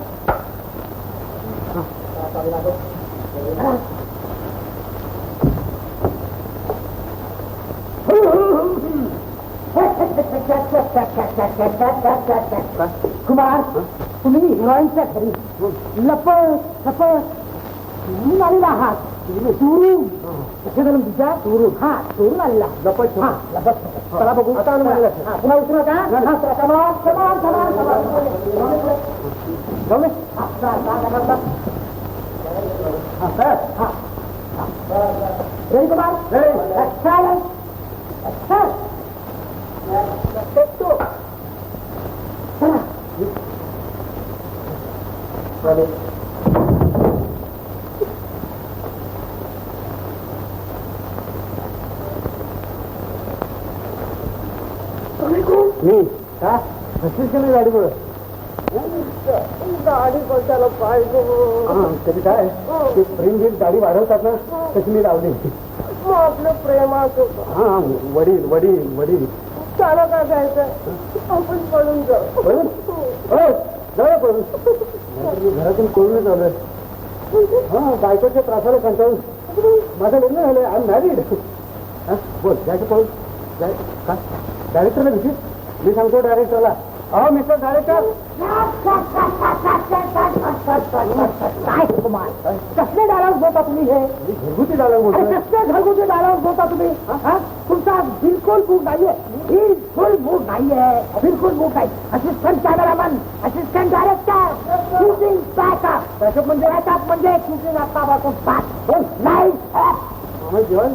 कुमार तुम्ही हिरोईनच्या घरी लपट चोरून आलेला आहात चोरून कसे झालं तुझ्या चोरून आलेला लपट चला बघू आता पुन्हा उतरू नका रेडी कुमार मी का कशीच केली गाडी बघ गाडी बसायला पाहिजे तरी काय ते प्रेम घेत गाडी वाढवतात ना तशी मी लावली मग आपलं प्रेमाचं हा वडील त्याला काय जायचं आपण पळून जाऊ पळून जाऊया पळून मी घरातून कोणूनच आलोय हा बायकोच्या त्रासाला कंटाळून माझं लग्न झालंय आय एम मॅरिड बोल जायचं पळून जाय काय डायरेक्टरला भेटी मी सांगतो डायरेक्टरला अहो मिस्टर डायरेक्टर काय कुमार कसले डायलॉग बोलता तुम्ही हे घरगुती डायलॉग बोलतो कसले घरगुती डायलॉग बोलता तुम्ही तुमचा बिलकुल मूड नाहीये बिलकुल मूड नाहीये, बिलकुल मूड नाही. Assistant cameraman, assistant director, shooting backup. Backup म्हणजे बॅकअप म्हणजे शूटिंग आता बाकून बॅक लाईट जेवण.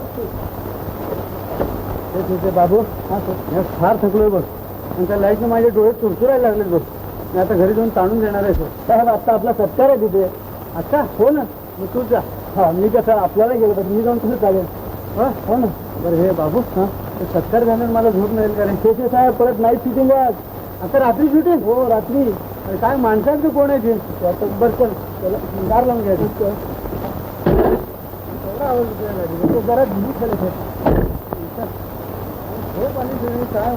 बाबू फार थकलोय बघ, आणि त्या लाईटनं माझे डोळे चुरचुरायला लागलेत बघ. मी आता घरी जाऊन ताणून देणार आहे साहेब. आता आपला सत्कार आहे तिथे. अच्छा हो ना, मग तू जा. हा मी कसं आपल्याला गेलो तर मी जाऊन तुझं चालेल. हो ना. बरं हे बाबू हा सत्कार झाल्यानं मला झोप मिळेल का रे? ते साहेब परत नाईट शूटिंग आहे आता. रात्री शूटिंग? हो रात्री. काय माणसांचं कोण आहे ते? बरं चल त्याला दार लावून घ्यायचं. जरा दिली खेळत काय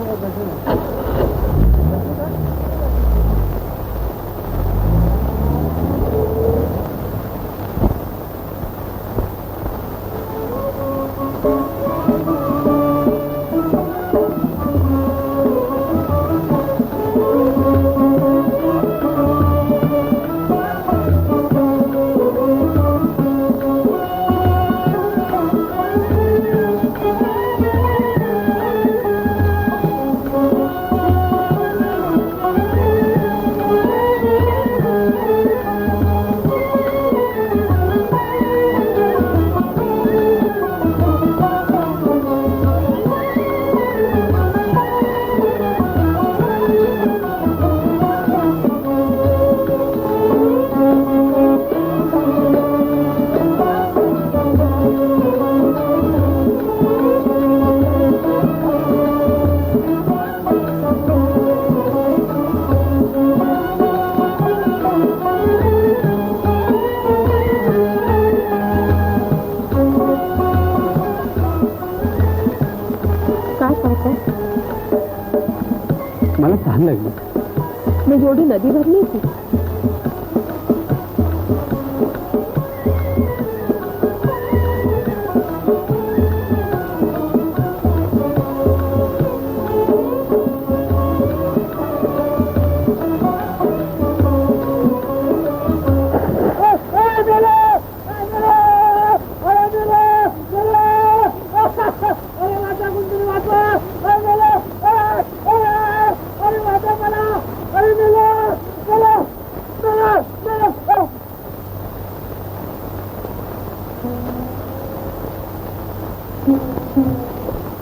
मला छान लागली. मी जेवढी नदी भरली होती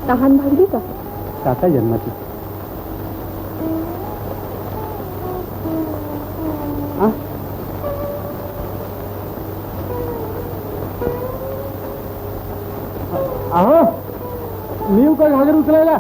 तहान भागली का? काका जन्माची. अहो मी येऊ का घागर उचलायला?